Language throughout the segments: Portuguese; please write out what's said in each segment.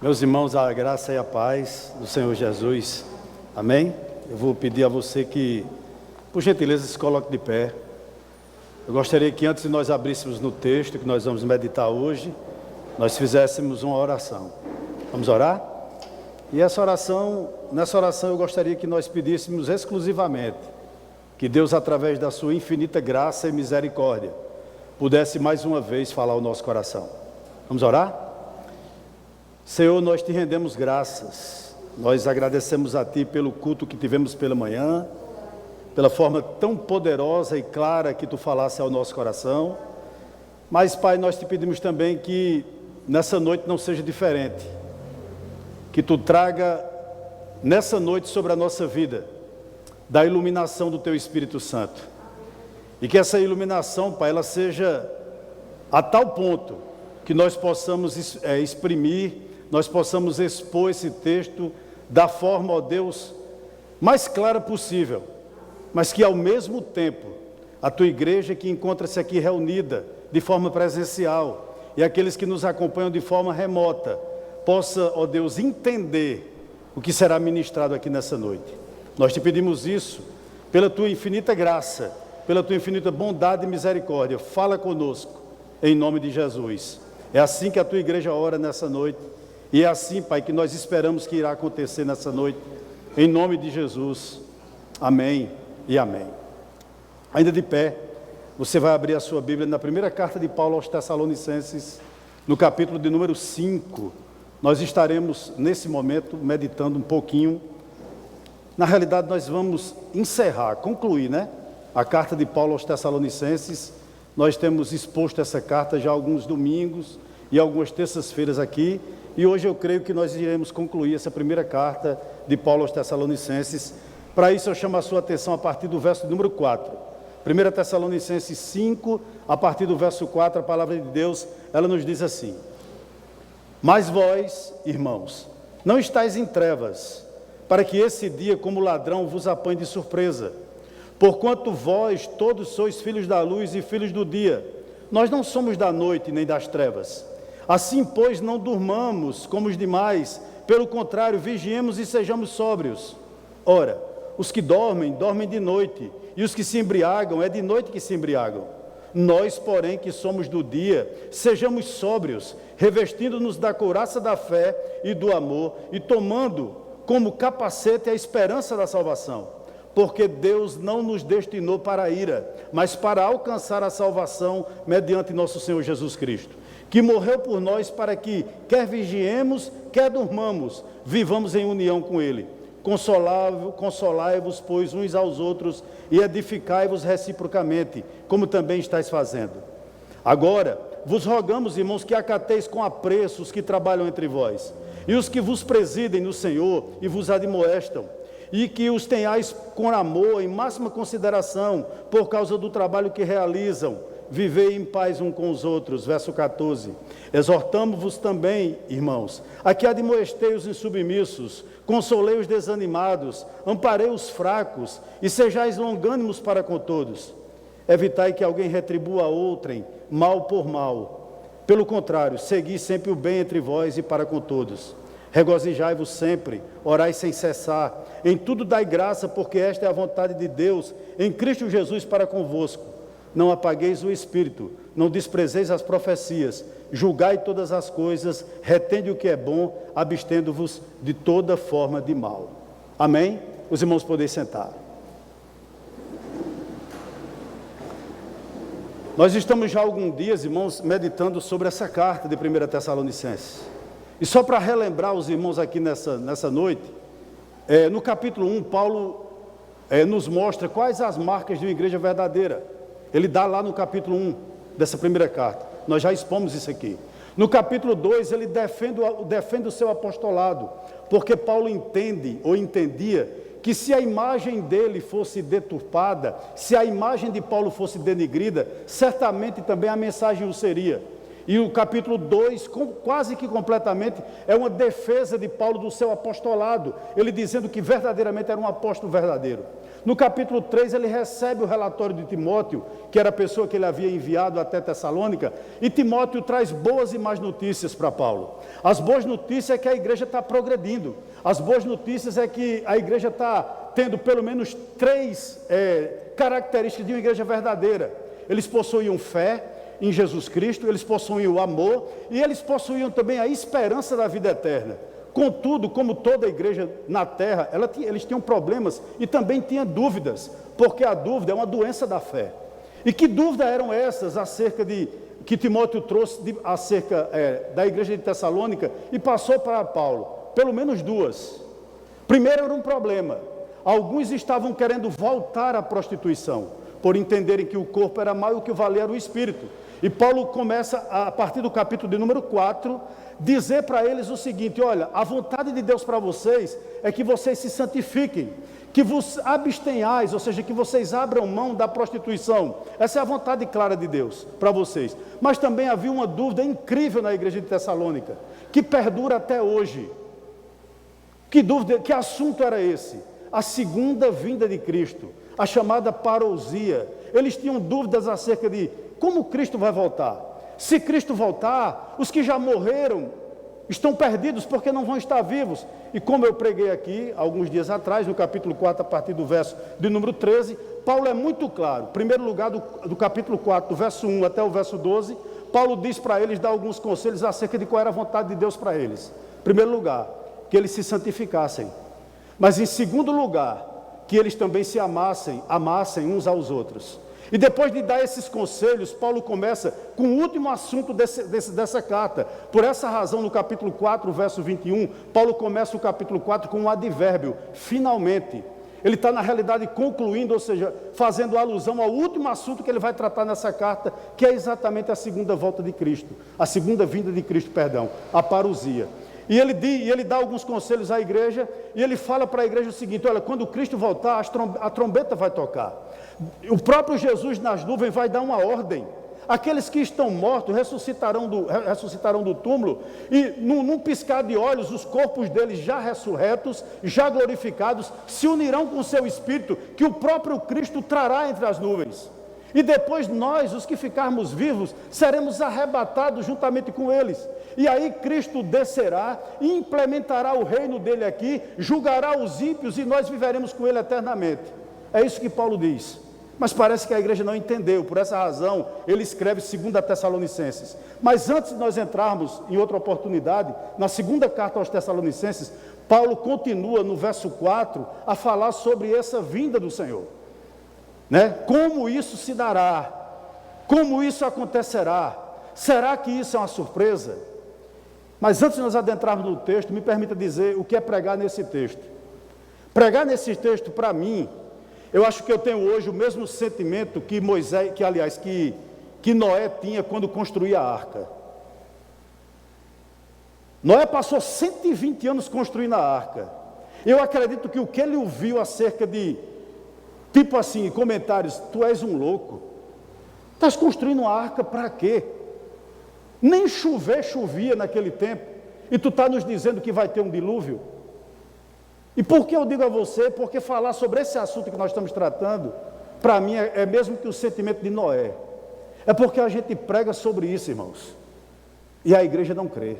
Meus irmãos, a graça e a paz do Senhor Jesus, amém? Eu vou pedir a você que, por gentileza, se coloque de pé. Eu gostaria que antes de nós abríssemos no texto que nós vamos meditar hoje, nós fizéssemos uma oração. Vamos orar? E nessa oração eu gostaria que nós pedíssemos exclusivamente que Deus, através da sua infinita graça e misericórdia, pudesse mais uma vez falar ao nosso coração. Vamos orar? Senhor, nós te rendemos graças, nós agradecemos a Ti pelo culto que tivemos pela manhã, pela forma tão poderosa e clara que Tu falasse ao nosso coração, mas Pai, nós te pedimos também que nessa noite não seja diferente, que Tu traga nessa noite sobre a nossa vida, da iluminação do Teu Espírito Santo, e que essa iluminação, Pai, ela seja a tal ponto que nós possamos exprimir, nós possamos expor esse texto da forma, ó Deus, mais clara possível, mas que ao mesmo tempo a Tua igreja que encontra-se aqui reunida de forma presencial e aqueles que nos acompanham de forma remota, possa, ó Deus, entender o que será ministrado aqui nessa noite. Nós te pedimos isso pela Tua infinita graça, pela Tua infinita bondade e misericórdia. Fala conosco, em nome de Jesus. É assim que a Tua igreja ora nessa noite. E é assim, Pai, que nós esperamos que irá acontecer nessa noite, em nome de Jesus. Amém e amém. Ainda de pé, você vai abrir a sua Bíblia na primeira carta de Paulo aos Tessalonicenses, no capítulo de número 5. Nós estaremos, nesse momento, meditando um pouquinho. Na realidade, nós vamos concluir, a carta de Paulo aos Tessalonicenses. Nós temos exposto essa carta já há alguns domingos e algumas terças-feiras aqui. E hoje eu creio que nós iremos concluir essa primeira carta de Paulo aos Tessalonicenses. Para isso eu chamo a sua atenção a partir do verso número 4. 1 Tessalonicenses 5, a partir do verso 4, a palavra de Deus, ela nos diz assim: Mas vós, irmãos, não estáis em trevas, para que esse dia como ladrão vos apanhe de surpresa. Porquanto vós todos sois filhos da luz e filhos do dia. Nós não somos da noite nem das trevas. Assim, pois, não durmamos como os demais, pelo contrário, vigiemos e sejamos sóbrios. Ora, os que dormem, dormem de noite, e os que se embriagam, é de noite que se embriagam. Nós, porém, que somos do dia, sejamos sóbrios, revestindo-nos da couraça da fé e do amor, e tomando como capacete a esperança da salvação. Porque Deus não nos destinou para a ira, mas para alcançar a salvação mediante nosso Senhor Jesus Cristo, que morreu por nós para que, quer vigiemos, quer durmamos, vivamos em união com Ele. Consolai-vos, pois, uns aos outros e edificai-vos reciprocamente, como também estáis fazendo. Agora, vos rogamos, irmãos, que acateis com apreço os que trabalham entre vós, e os que vos presidem no Senhor e vos admoestam, e que os tenhais com amor, em máxima consideração, por causa do trabalho que realizam. Vivei em paz um com os outros. Verso 14. Exortamo-vos também, irmãos, a que admoestei os insubmissos, consolei os desanimados, amparei os fracos, e sejais longânimos para com todos. Evitai que alguém retribua a outrem mal por mal. Pelo contrário, segui sempre o bem entre vós e para com todos. Regozijai-vos sempre, orai sem cessar, em tudo dai graça, porque esta é a vontade de Deus, em Cristo Jesus para convosco. Não apagueis o Espírito, não desprezeis as profecias, julgai todas as coisas, retende o que é bom, abstendo-vos de toda forma de mal. Amém? Os irmãos podem sentar. Nós estamos já há alguns dias, irmãos, meditando sobre essa carta de 1 Tessalonicenses. E só para relembrar os irmãos aqui nessa noite, no capítulo 1, Paulo nos mostra quais as marcas de uma igreja verdadeira. Ele dá lá no capítulo 1 dessa primeira carta. Nós já expomos isso aqui. No capítulo 2, ele defende o seu apostolado, porque Paulo entendia que se a imagem dele fosse deturpada, se a imagem de Paulo fosse denegrida, certamente também a mensagem o seria. E o capítulo 2, quase que completamente, é uma defesa de Paulo do seu apostolado, ele dizendo que verdadeiramente era um apóstolo verdadeiro. No capítulo 3, ele recebe o relatório de Timóteo, que era a pessoa que ele havia enviado até Tessalônica, e Timóteo traz boas e más notícias para Paulo. As boas notícias é que a igreja está progredindo, as boas notícias é que a igreja está tendo pelo menos 3 características de uma igreja verdadeira. Eles possuíam fé em Jesus Cristo, eles possuíam o amor e eles possuíam também a esperança da vida eterna. Contudo, como toda igreja na terra, eles tinham problemas e também tinham dúvidas, porque a dúvida é uma doença da fé. E que dúvidas eram essas acerca de que Timóteo trouxe acerca da igreja de Tessalônica e passou para Paulo? Pelo menos 2. Primeiro era um problema. Alguns estavam querendo voltar à prostituição, por entenderem que o corpo era mau e o que valia era o espírito. E Paulo começa, a partir do capítulo de número 4, dizer para eles o seguinte: olha, a vontade de Deus para vocês é que vocês se santifiquem, que vos abstenhais, ou seja, que vocês abram mão da prostituição. Essa é a vontade clara de Deus para vocês. Mas também havia uma dúvida incrível na igreja de Tessalônica, que perdura até hoje. Que dúvida, que assunto era esse? A segunda vinda de Cristo, a chamada parousia. Eles tinham dúvidas acerca de como Cristo vai voltar. Se Cristo voltar, os que já morreram estão perdidos porque não vão estar vivos. E como eu preguei aqui, alguns dias atrás, no capítulo 4, a partir do verso de número 13, Paulo é muito claro. Em primeiro lugar, do capítulo 4, do verso 1 até o verso 12, Paulo diz para eles, dá alguns conselhos acerca de qual era a vontade de Deus para eles. Em primeiro lugar, que eles se santificassem. Mas em segundo lugar, que eles também se amassem uns aos outros. E depois de dar esses conselhos, Paulo começa com o último assunto dessa carta. Por essa razão, no capítulo 4, verso 21, Paulo começa o capítulo 4 com um advérbio, finalmente. Ele está, na realidade, concluindo, ou seja, fazendo alusão ao último assunto que ele vai tratar nessa carta, que é exatamente a segunda volta de Cristo, a segunda vinda de Cristo, a parousia. E ele dá alguns conselhos à igreja, e ele fala para a igreja o seguinte: olha, quando Cristo voltar, a trombeta vai tocar. O próprio Jesus nas nuvens vai dar uma ordem. Aqueles que estão mortos ressuscitarão do túmulo, e num piscar de olhos, os corpos deles já ressurretos, já glorificados, se unirão com o seu espírito, que o próprio Cristo trará entre as nuvens. E depois nós, os que ficarmos vivos, seremos arrebatados juntamente com eles. E aí Cristo descerá e implementará o reino dele aqui, julgará os ímpios e nós viveremos com ele eternamente. É isso que Paulo diz. Mas parece que a igreja não entendeu, por essa razão ele escreve 2 Tessalonicenses. Mas antes de nós entrarmos em outra oportunidade, na segunda carta aos Tessalonicenses, Paulo continua no verso 4 a falar sobre essa vinda do Senhor. Como isso se dará? Como isso acontecerá? Será que isso é uma surpresa? Mas antes de nós adentrarmos no texto, me permita dizer o que é pregar nesse texto. Pregar nesse texto, para mim, eu acho que eu tenho hoje o mesmo sentimento que Noé tinha quando construía a arca. Noé passou 120 anos construindo a arca. Eu acredito que o que ele ouviu acerca de, tipo assim, comentários: tu és um louco, estás construindo uma arca para quê? Nem chovia naquele tempo, e tu está nos dizendo que vai ter um dilúvio. E por que eu digo a você? Porque falar sobre esse assunto que nós estamos tratando, para mim é mesmo que o sentimento de Noé. É porque a gente prega sobre isso, irmãos, e a igreja não crê.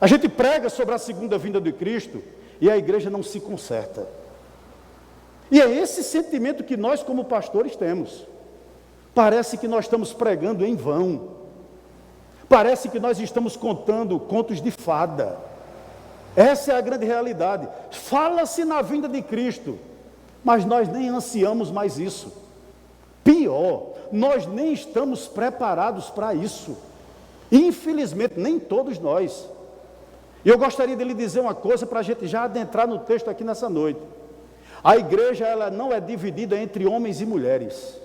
A gente prega sobre a segunda vinda de Cristo e a igreja não se conserta. E é esse sentimento que nós como pastores temos. Parece que nós estamos pregando em vão. Parece que nós estamos contando contos de fada. Essa é a grande realidade. Fala-se na vinda de Cristo, mas nós nem ansiamos mais isso. Pior, nós nem estamos preparados para isso. Infelizmente, nem todos nós. E eu gostaria de lhe dizer uma coisa para a gente já adentrar no texto aqui nessa noite. A igreja, ela não é dividida entre homens e mulheres.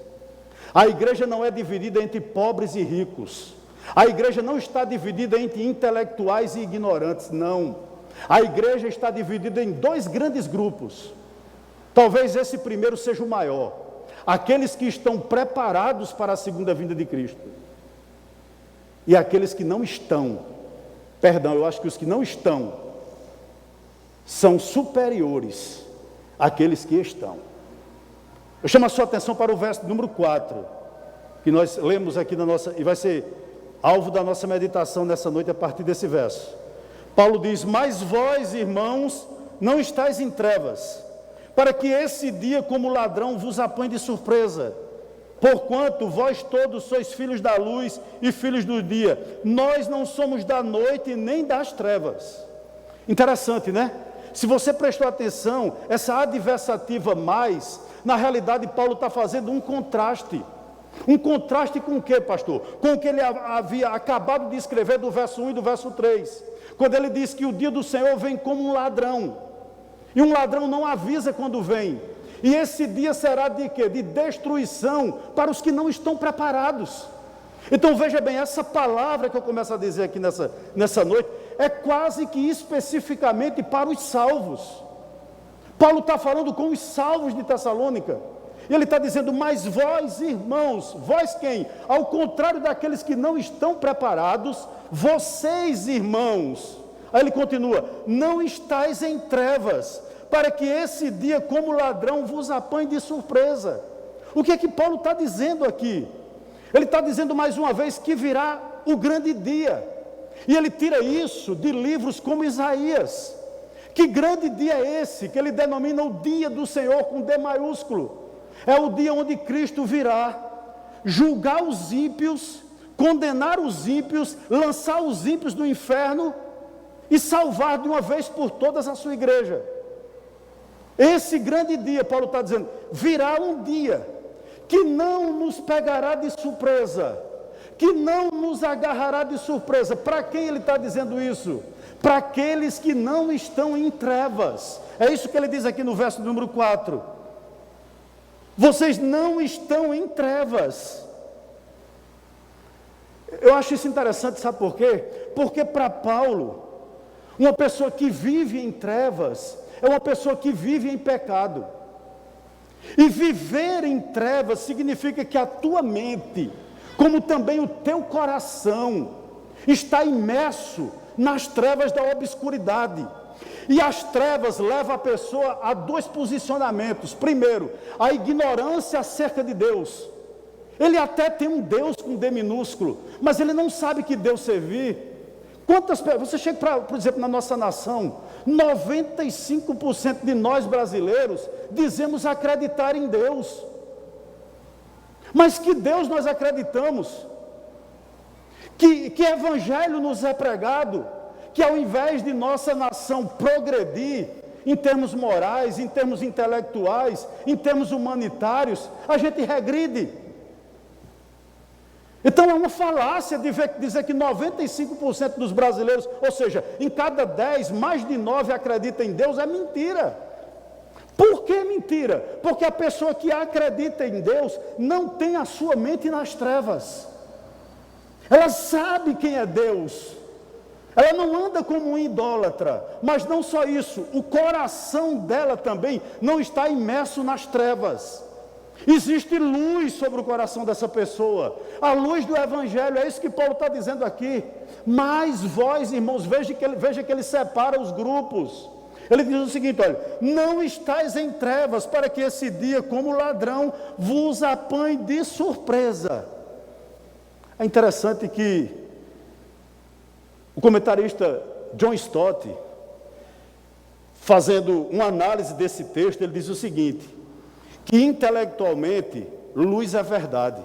A igreja não é dividida entre pobres e ricos. A igreja não está dividida entre intelectuais e ignorantes, não. A igreja está dividida em 2 grandes grupos. Talvez esse primeiro seja o maior. Aqueles que estão preparados para a segunda vinda de Cristo. e aqueles que não estão, perdão, eu acho que os que não estão são superiores àqueles que estão. Eu chamo a sua atenção para o verso número 4, que nós lemos aqui na nossa, e vai ser alvo da nossa meditação nessa noite a partir desse verso. Paulo diz: mas vós, irmãos, não estáis em trevas, para que esse dia como ladrão vos apanhe de surpresa. Porquanto vós todos sois filhos da luz e filhos do dia. Nós não somos da noite nem das trevas. Interessante, né? Se você prestou atenção, essa adversativa mais, na realidade Paulo está fazendo um contraste. Um contraste com o que, pastor? Com o que ele havia acabado de escrever do verso 1 e do verso 3. Quando ele diz que o dia do Senhor vem como um ladrão. E um ladrão não avisa quando vem. E esse dia será de quê? De destruição para os que não estão preparados. Então veja bem, essa palavra que eu começo a dizer aqui nessa noite, é quase que especificamente para os salvos. Paulo está falando com os salvos de Tessalônica. E ele está dizendo: mas vós, irmãos, vós quem? Ao contrário daqueles que não estão preparados, vocês, irmãos. Aí ele continua: não estáis em trevas, para que esse dia como ladrão vos apanhe de surpresa. O que é que Paulo está dizendo aqui? Ele está dizendo mais uma vez que virá o grande dia. E ele tira isso de livros como Isaías. Que grande dia é esse, que ele denomina o dia do Senhor com D maiúsculo? É o dia onde Cristo virá julgar os ímpios, condenar os ímpios, lançar os ímpios no inferno e salvar de uma vez por todas a sua igreja. Esse grande dia, Paulo está dizendo, virá um dia que não nos pegará de surpresa, que não nos agarrará de surpresa. Para quem ele está dizendo isso? Para aqueles que não estão em trevas. É isso que ele diz aqui no verso número 4. Vocês não estão em trevas. Eu acho isso interessante, sabe por quê? Porque para Paulo, uma pessoa que vive em trevas é uma pessoa que vive em pecado. E viver em trevas significa que a tua mente, como também o teu coração, está imerso nas trevas da obscuridade. E as trevas levam a pessoa a dois posicionamentos. Primeiro, a ignorância acerca de Deus. Ele até tem um Deus com D minúsculo, mas ele não sabe que Deus servir. Quantas pessoas, você chega, por exemplo, na nossa nação, 95% de nós brasileiros dizemos acreditar em Deus. Mas que Deus nós acreditamos? Que evangelho nos é pregado? Que ao invés de nossa nação progredir em termos morais, em termos intelectuais, em termos humanitários, a gente regride. Então é uma falácia dizer que 95% dos brasileiros, ou seja, em cada 10, mais de 9 acreditam em Deus. É mentira. Por que mentira? Porque a pessoa que acredita em Deus não tem a sua mente nas trevas. Ela sabe quem é Deus. Ela não anda como um idólatra. Mas não só isso, o coração dela também não está imerso nas trevas. Existe luz sobre o coração dessa pessoa, a luz do Evangelho. É isso que Paulo está dizendo aqui. Mas vós, irmãos, veja que ele separa os grupos. Ele diz o seguinte: olha, não estáis em trevas, para que esse dia, como ladrão, vos apanhe de surpresa. É interessante que o comentarista John Stott, fazendo uma análise desse texto, ele diz o seguinte: que intelectualmente luz é verdade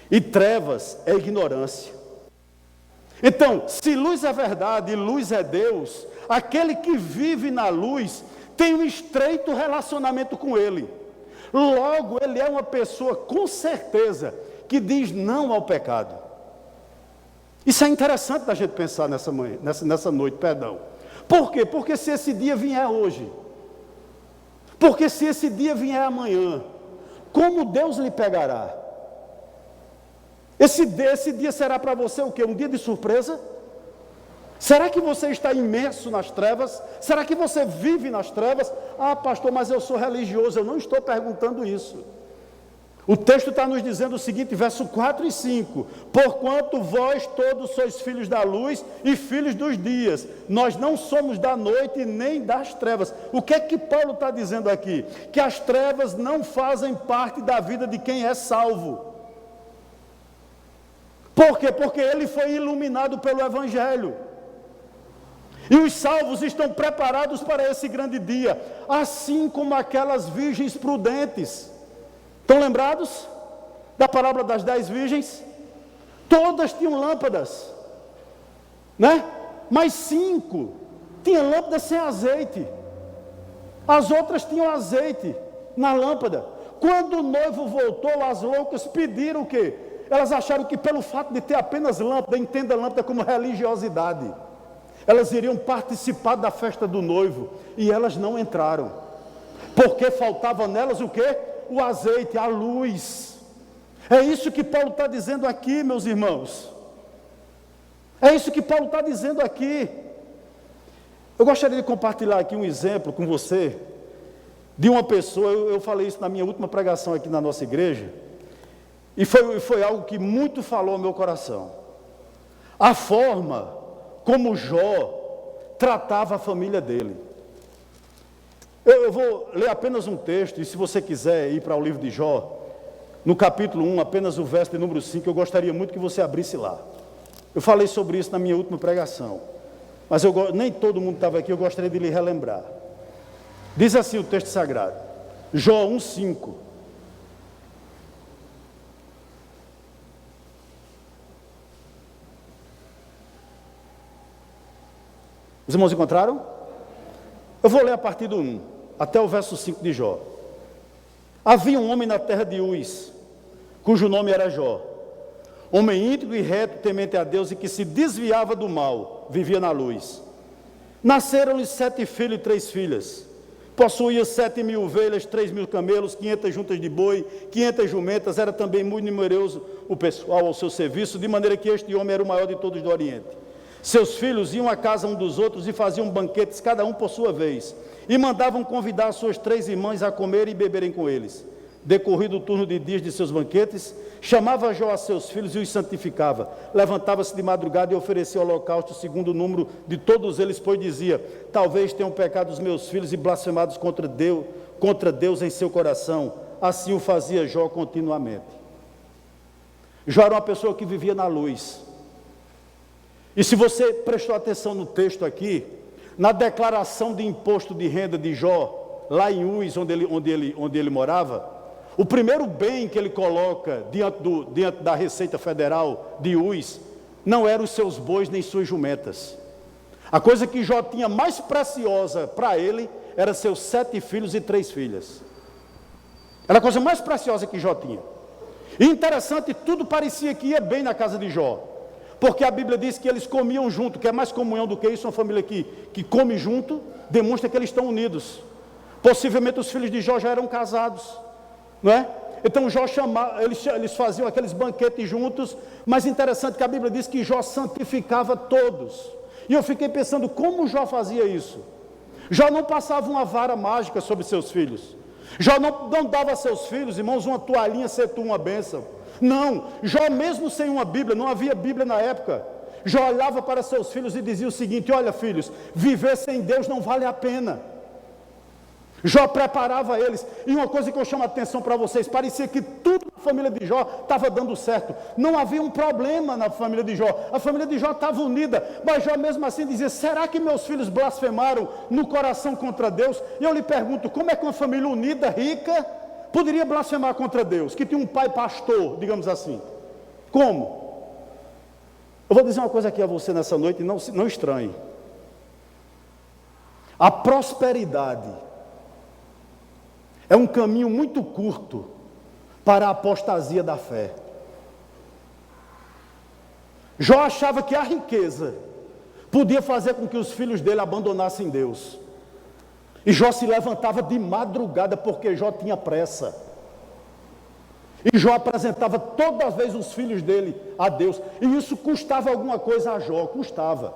e trevas é ignorância. Então, se luz é verdade e luz é Deus, aquele que vive na luz tem um estreito relacionamento com Ele. Logo, ele é uma pessoa com certeza que diz não ao pecado. Isso é interessante da gente pensar nessa noite, perdão. Por quê? Porque se esse dia vier hoje, porque se esse dia vier amanhã, como Deus lhe pegará? Esse dia será para você o quê? Um dia de surpresa? Será que você está imerso nas trevas? Será que você vive nas trevas? Ah, pastor, mas eu sou religioso. Eu não estou perguntando isso. O texto está nos dizendo o seguinte, verso 4 e 5: porquanto vós todos sois filhos da luz e filhos dos dias, nós não somos da noite nem das trevas. O que é que Paulo está dizendo aqui? Que as trevas não fazem parte da vida de quem é salvo. Por quê? Porque ele foi iluminado pelo Evangelho. E os salvos estão preparados para esse grande dia, assim como aquelas virgens prudentes. Estão lembrados da parábola das 10 virgens? Todas tinham lâmpadas, né? Mas 5 tinham lâmpadas sem azeite. As outras tinham azeite na lâmpada. Quando o noivo voltou, as loucas pediram o quê? Elas acharam que pelo fato de ter apenas lâmpada, entenda lâmpada como religiosidade, elas iriam participar da festa do noivo, e elas não entraram, porque faltava nelas o quê? O azeite, a luz. É isso que Paulo está dizendo aqui, meus irmãos. É isso que Paulo está dizendo aqui. Eu gostaria de compartilhar aqui um exemplo com você, de uma pessoa, eu falei isso na minha última pregação aqui na nossa igreja, e foi algo que muito falou ao meu coração. A forma como Jó tratava a família dele. Eu vou ler apenas um texto, e se você quiser ir para o livro de Jó, no capítulo 1, apenas o verso de número 5, eu gostaria muito que você abrisse lá. Eu falei sobre isso na minha última pregação, mas nem todo mundo estava aqui, eu gostaria de lhe relembrar. Diz assim o texto sagrado, Jó 1:5. Os irmãos encontraram? Eu vou ler a partir do 1, até o verso 5 de Jó. Havia um homem na terra de Uz, cujo nome era Jó, homem íntegro e reto, temente a Deus, e que se desviava do mal, vivia na luz. Nasceram-lhe 7 filhos e 3 filhas. Possuía 7.000 ovelhas, 3.000 camelos, 500 juntas de boi, 500 jumentas. Era também muito numeroso o pessoal ao seu serviço, de maneira que este homem era o maior de todos do Oriente. Seus filhos iam à casa um dos outros e faziam banquetes, cada um por sua vez, e mandavam convidar suas 3 irmãs a comer e beberem com eles. Decorrido o turno de dias de seus banquetes, chamava Jó a seus filhos e os santificava. Levantava-se de madrugada e oferecia holocausto segundo o número de todos eles, pois dizia: talvez tenham pecado os meus filhos e blasfemados contra Deus em seu coração. Assim o fazia Jó continuamente. Jó era uma pessoa que vivia na luz. E se você prestou atenção no texto aqui, na declaração de imposto de renda de Jó, lá em Uz, onde ele morava, o primeiro bem que ele coloca diante da Receita Federal de Uz, não eram os seus bois nem suas jumentas. A coisa que Jó tinha mais preciosa para ele, eram seus 7 filhos e 3 filhas. Era a coisa mais preciosa que Jó tinha. E interessante, tudo parecia que ia bem na casa de Jó. Porque a Bíblia diz que eles comiam junto, que é mais comunhão do que isso. Uma família que come junto, demonstra que eles estão unidos. Possivelmente os filhos de Jó já eram casados, não é? Então Jó chamava, eles faziam aqueles banquetes juntos, mas interessante que a Bíblia diz que Jó santificava todos. E eu fiquei pensando, como Jó fazia isso? Jó não passava uma vara mágica sobre seus filhos. Jó não dava a seus filhos, irmãos, uma toalhinha, setu, uma bênção. Não, Jó mesmo sem uma Bíblia, não havia Bíblia na época, Jó olhava para seus filhos e dizia o seguinte: olha filhos, viver sem Deus não vale a pena. Jó preparava eles, e uma coisa que eu chamo a atenção para vocês, parecia que tudo na família de Jó estava dando certo, não havia um problema na família de Jó, a família de Jó estava unida, mas Jó mesmo assim dizia: será que meus filhos blasfemaram no coração contra Deus? E eu lhe pergunto, como é que uma família unida, rica, poderia blasfemar contra Deus, que tinha um pai pastor, digamos assim? Como? Eu vou dizer uma coisa aqui a você nessa noite, não estranhe. A prosperidade é um caminho muito curto para a apostasia da fé. Jó achava que a riqueza podia fazer com que os filhos dele abandonassem Deus. E Jó se levantava de madrugada porque Jó tinha pressa. E Jó apresentava todas as vezes os filhos dele a Deus. E isso custava alguma coisa a Jó, custava.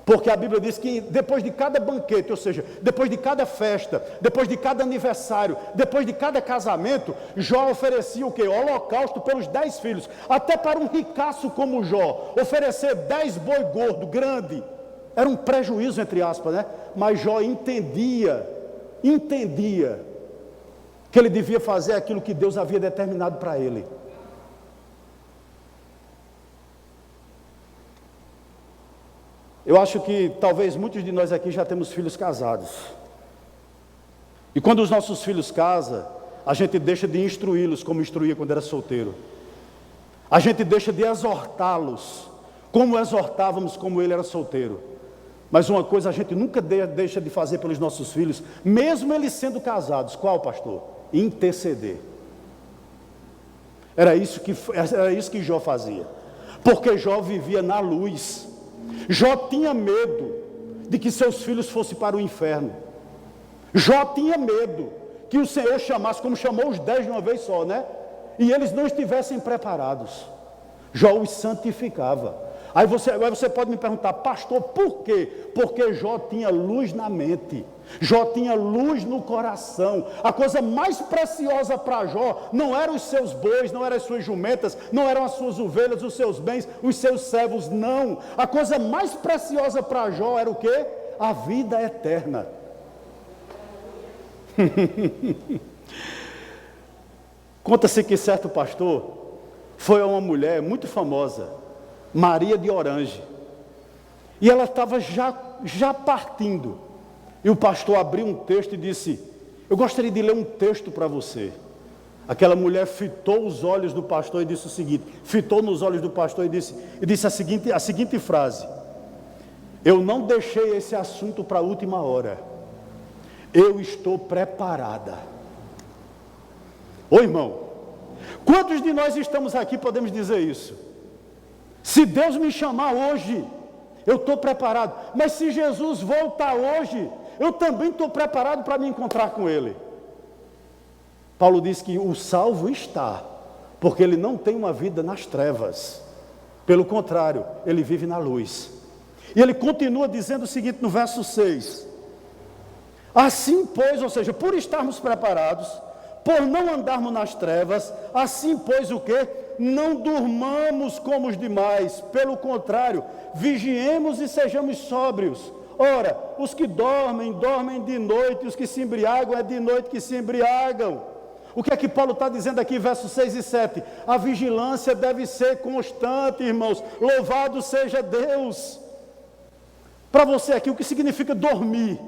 Porque a Bíblia diz que depois de cada banquete, ou seja, depois de cada festa, depois de cada aniversário, depois de cada casamento, Jó oferecia o quê? Holocausto pelos 10 filhos. Até para um ricaço como Jó, oferecer 10 boi gordo, grande, era um prejuízo, entre aspas, né? Mas Jó entendia que ele devia fazer aquilo que Deus havia determinado para ele. Eu acho que talvez muitos de nós aqui já temos filhos casados. E quando os nossos filhos casam, a gente deixa de instruí-los como instruía quando era solteiro. A gente deixa de exortá-los como exortávamos como ele era solteiro. Mas uma coisa a gente nunca deixa de fazer pelos nossos filhos, mesmo eles sendo casados. Qual, pastor? Interceder. Era isso que Jó fazia. Porque Jó vivia na luz. Jó tinha medo de que seus filhos fossem para o inferno. Jó tinha medo que o Senhor chamasse, como chamou os 10 de uma vez só, né? E eles não estivessem preparados. Jó os santificava. Aí você pode me perguntar, pastor, por quê? Porque Jó tinha luz na mente. Jó tinha luz no coração. A coisa mais preciosa para Jó não eram os seus bois, não eram as suas jumentas, não eram as suas ovelhas, os seus bens, os seus servos, não. A coisa mais preciosa para Jó era o quê? A vida eterna. Conta-se que certo pastor foi a uma mulher muito famosa, Maria de Orange, e ela estava já partindo, e o pastor abriu um texto e disse: eu gostaria de ler um texto para você. Aquela mulher fitou os olhos do pastor e disse o seguinte, fitou nos olhos do pastor e disse a seguinte frase: eu não deixei esse assunto para a última hora, eu estou preparada. Ô irmão, quantos de nós estamos aqui podemos dizer isso? Se Deus me chamar hoje, eu estou preparado. Mas se Jesus voltar hoje, eu também estou preparado para me encontrar com Ele. Paulo diz que o salvo está, porque ele não tem uma vida nas trevas. Pelo contrário, ele vive na luz. E ele continua dizendo o seguinte no verso 6. Assim, pois, ou seja, por estarmos preparados, por não andarmos nas trevas, assim, pois, o quê? Não durmamos como os demais, pelo contrário, vigiemos e sejamos sóbrios. Ora, os que dormem, dormem de noite, os que se embriagam, é de noite que se embriagam. O que é que Paulo está dizendo aqui, versos 6 e 7? A vigilância deve ser constante, irmãos, louvado seja Deus. Para você aqui, o que significa dormir?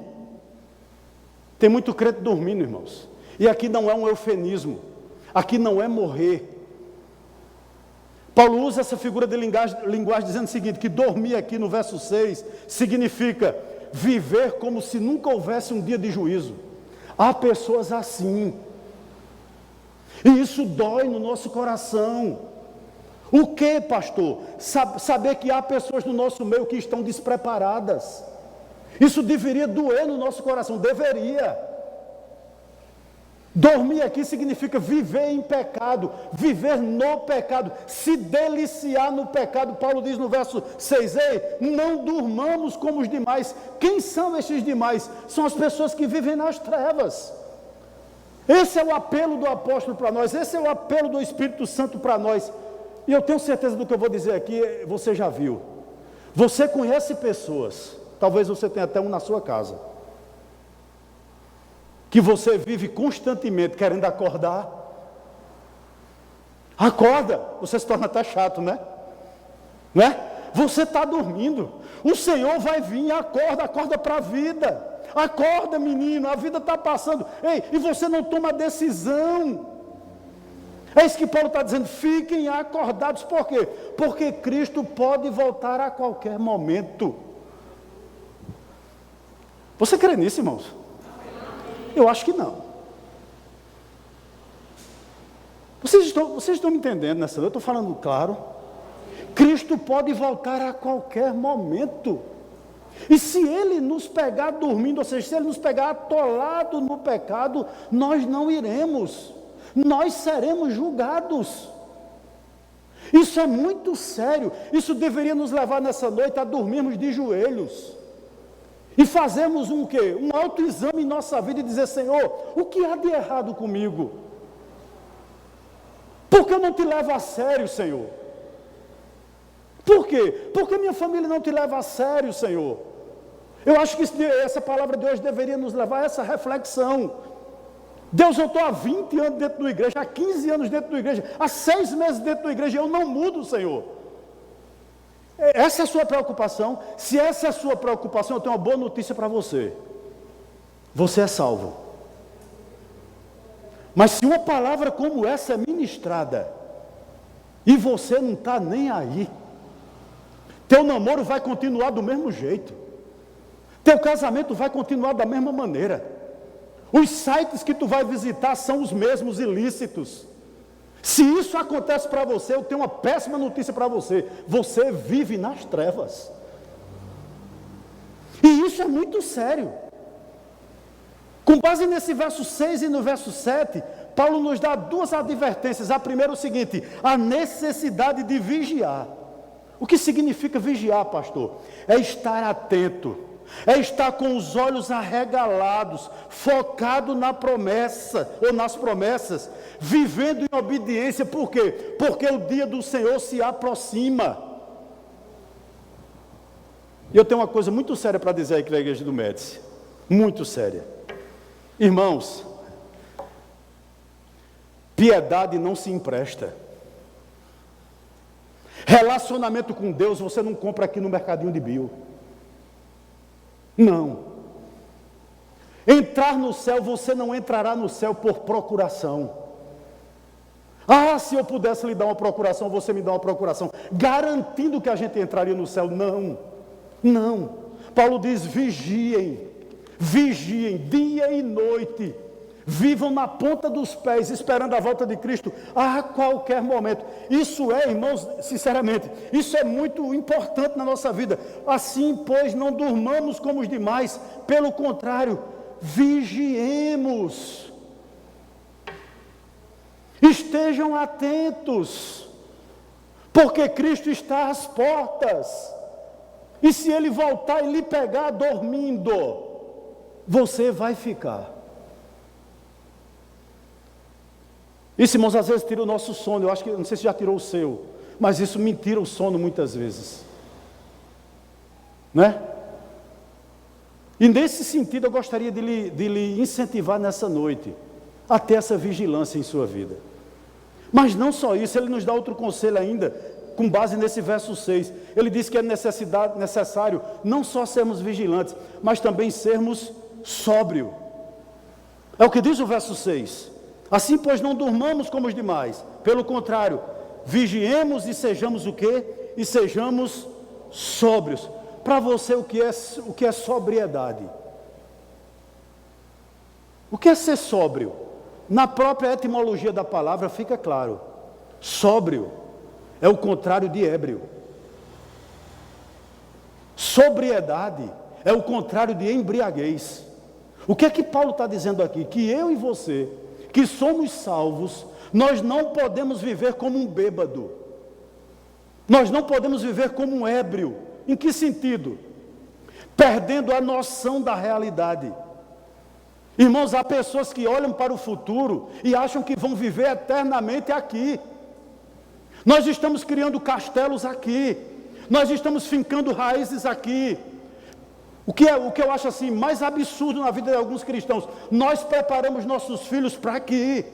Tem muito crente dormindo, irmãos. E aqui não é um eufemismo, aqui não é morrer. Paulo usa essa figura de linguagem dizendo o seguinte, que dormir aqui no verso 6 significa viver como se nunca houvesse um dia de juízo. Há pessoas assim, e isso dói no nosso coração. O que, pastor? Saber que há pessoas no nosso meio que estão despreparadas. Isso deveria doer no nosso coração, deveria. Dormir aqui significa viver em pecado, viver no pecado, se deliciar no pecado. Paulo diz no verso 6, ei, não durmamos como os demais. Quem são esses demais? São as pessoas que vivem nas trevas. Esse é o apelo do apóstolo para nós, esse é o apelo do Espírito Santo para nós. E eu tenho certeza do que eu vou dizer aqui, você já viu. Você conhece pessoas, talvez você tenha até um na sua casa, que você vive constantemente querendo acordar. Acorda, você se torna até chato, né? Você está dormindo, o Senhor vai vir, acorda para a vida. Acorda, menino, a vida está passando. Ei, e você não toma decisão. É isso que Paulo está dizendo, fiquem acordados. Por quê? Porque Cristo pode voltar a qualquer momento. Você crê nisso, irmãos? Eu acho que não. Vocês estão me entendendo nessa? Eu estou falando claro. Cristo pode voltar a qualquer momento. E se Ele nos pegar dormindo, ou seja, se Ele nos pegar atolado no pecado, nós não iremos. Nós seremos julgados. Isso é muito sério. Isso deveria nos levar nessa noite a dormirmos de joelhos. E fazermos um quê? Um autoexame em nossa vida e dizer: Senhor, o que há de errado comigo? Por que eu não te levo a sério, Senhor? Por quê? Porque minha família não te leva a sério, Senhor. Eu acho que essa palavra de hoje deveria nos levar a essa reflexão. Deus, eu estou há 20 anos dentro da igreja, há 15 anos dentro da igreja, há 6 meses dentro da igreja, eu não mudo, Senhor. Essa é a sua preocupação? Se essa é a sua preocupação, eu tenho uma boa notícia para você. Você é salvo. Mas se uma palavra como essa é ministrada, e você não está nem aí, teu namoro vai continuar do mesmo jeito, teu casamento vai continuar da mesma maneira, os sites que tu vai visitar são os mesmos ilícitos. Se isso acontece para você, eu tenho uma péssima notícia para você: você vive nas trevas. E isso é muito sério. Com base nesse verso 6 e no verso 7, Paulo nos dá 2 advertências. A primeira é o seguinte: a necessidade de vigiar. O que significa vigiar, pastor? É estar atento, é estar com os olhos arregalados, focado na promessa, ou nas promessas, vivendo em obediência. Por quê? Porque o dia do Senhor se aproxima. E eu tenho uma coisa muito séria para dizer aqui na igreja do Médici, muito séria. Irmãos, piedade não se empresta. Relacionamento com Deus você não compra aqui no mercadinho de bio. Não. Entrar no céu, você não entrará no céu por procuração. Ah, se eu pudesse lhe dar uma procuração, você me dá uma procuração, garantindo que a gente entraria no céu. Não, não. Paulo diz: vigiem, vigiem dia e noite, vivam na ponta dos pés, esperando a volta de Cristo a qualquer momento. Isso é, irmãos, sinceramente, isso é muito importante na nossa vida. Assim, pois, não durmamos como os demais, pelo contrário, vigiemos. Estejam atentos, porque Cristo está às portas. E se Ele voltar e lhe pegar dormindo, você vai ficar. Isso, irmãos, às vezes tira o nosso sono. Eu acho que, não sei se já tirou o seu, mas isso me tira o sono muitas vezes, né? E nesse sentido eu gostaria de lhe incentivar nessa noite a ter essa vigilância em sua vida. Mas não só isso, ele nos dá outro conselho ainda, com base nesse verso 6. Ele diz que é necessário não só sermos vigilantes, mas também sermos sóbrios. É o que diz o verso 6. Assim, pois, não durmamos como os demais. Pelo contrário, vigiemos e sejamos o quê? E sejamos sóbrios. Para você, o que é sobriedade? O que é ser sóbrio? Na própria etimologia da palavra fica claro. Sóbrio é o contrário de ébrio. Sobriedade é o contrário de embriaguez. O que é que Paulo está dizendo aqui? Que eu e você, que somos salvos, nós não podemos viver como um bêbado. Nós não podemos viver como um ébrio. Em que sentido? Perdendo a noção da realidade. Irmãos, há pessoas que olham para o futuro e acham que vão viver eternamente aqui. Nós estamos criando castelos aqui. Nós estamos fincando raízes aqui. O que eu acho assim mais absurdo na vida de alguns cristãos: nós preparamos nossos filhos para aqui,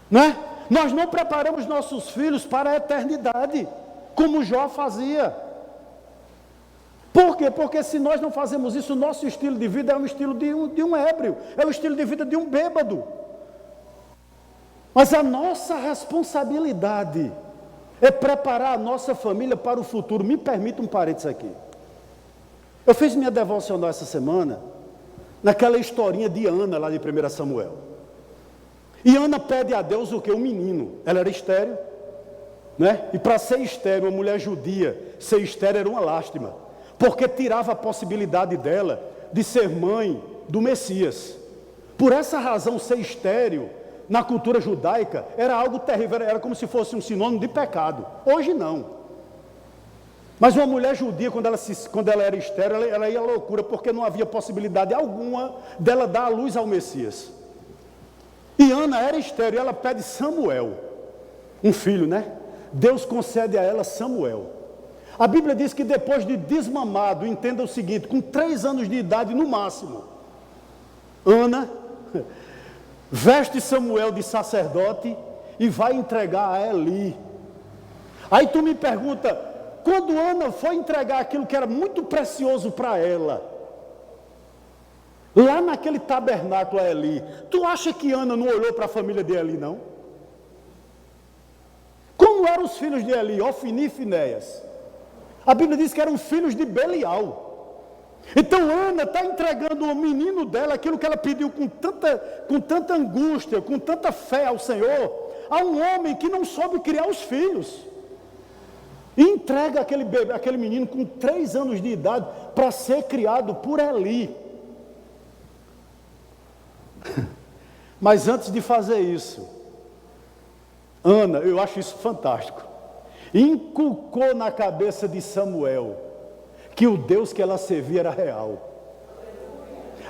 né? Nós não preparamos nossos filhos para a eternidade, como Jó fazia. Por quê? Porque se nós não fazemos isso, o nosso estilo de vida é o estilo de um ébrio, é o estilo de vida de um bêbado. Mas a nossa responsabilidade é preparar a nossa família para o futuro. Me permita um parênteses aqui. Eu fiz minha devocional essa semana, naquela historinha de Ana, lá de 1 Samuel. E Ana pede a Deus o quê? Um menino. Ela era estéril, né? E para ser estéril, uma mulher judia, ser estéril era uma lástima, porque tirava a possibilidade dela de ser mãe do Messias. Por essa razão, ser estéril na cultura judaica, era algo terrível, era como se fosse um sinônimo de pecado. Hoje não. Mas uma mulher judia, quando ela era estéril, ela ia à loucura, porque não havia possibilidade alguma dela dar a luz ao Messias. E Ana era estéril, e ela pede Samuel, um filho, né? Deus concede a ela Samuel. A Bíblia diz que depois de desmamado, entenda o seguinte, com 3 anos de idade no máximo, Ana veste Samuel de sacerdote e vai entregar a Eli. Aí tu me pergunta, quando Ana foi entregar aquilo que era muito precioso para ela, lá naquele tabernáculo a Eli, tu acha que Ana não olhou para a família de Eli, não? Como eram os filhos de Eli? Ofni e Finéias. A Bíblia diz que eram filhos de Belial. Então Ana está entregando ao menino dela aquilo que ela pediu com tanta angústia, com tanta fé ao Senhor, a um homem que não soube criar os filhos. E entrega aquele menino com 3 anos de idade para ser criado por Eli. Mas antes de fazer isso, Ana, eu acho isso fantástico, inculcou na cabeça de Samuel que o Deus que ela servia era real.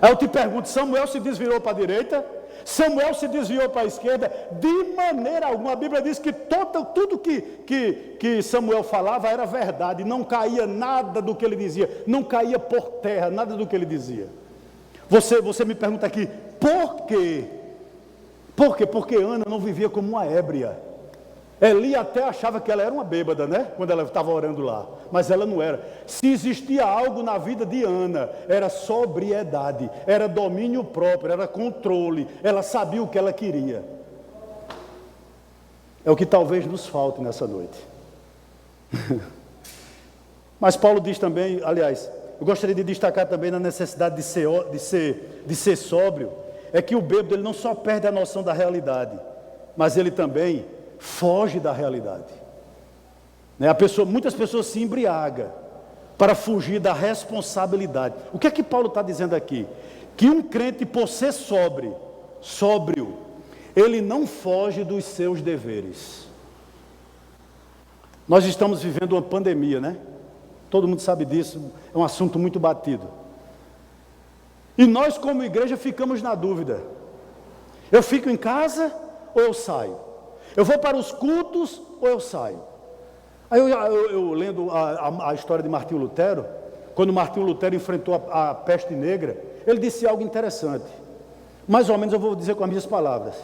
Aí eu te pergunto, Samuel se desviou para a direita? Samuel se desviou para a esquerda? De maneira alguma. A Bíblia diz que tudo que Samuel falava era verdade, não caía nada do que ele dizia, não caía por terra, nada do que ele dizia. Você me pergunta aqui, por quê? Por quê? Porque Ana não vivia como uma ébria. Eli até achava que ela era uma bêbada, né? Quando ela estava orando lá. Mas ela não era. Se existia algo na vida de Ana, era sobriedade, era domínio próprio, era controle. Ela sabia o que ela queria. É o que talvez nos falte nessa noite. Mas Paulo diz também, aliás, eu gostaria de destacar também na necessidade de ser sóbrio, é que o bêbado ele não só perde a noção da realidade, mas ele também foge da realidade. Muitas pessoas se embriagam para fugir da responsabilidade. O que é que Paulo está dizendo aqui? Que um crente, por ser sóbrio, ele não foge dos seus deveres. Nós estamos vivendo uma pandemia, né? Todo mundo sabe disso, é um assunto muito batido. E nós, como igreja, ficamos na dúvida. Eu fico em casa ou eu saio? Eu vou para os cultos ou eu saio? Aí eu lendo a história de Martinho Lutero, quando Martinho Lutero enfrentou a peste negra, ele disse algo interessante. Mais ou menos eu vou dizer com as minhas palavras.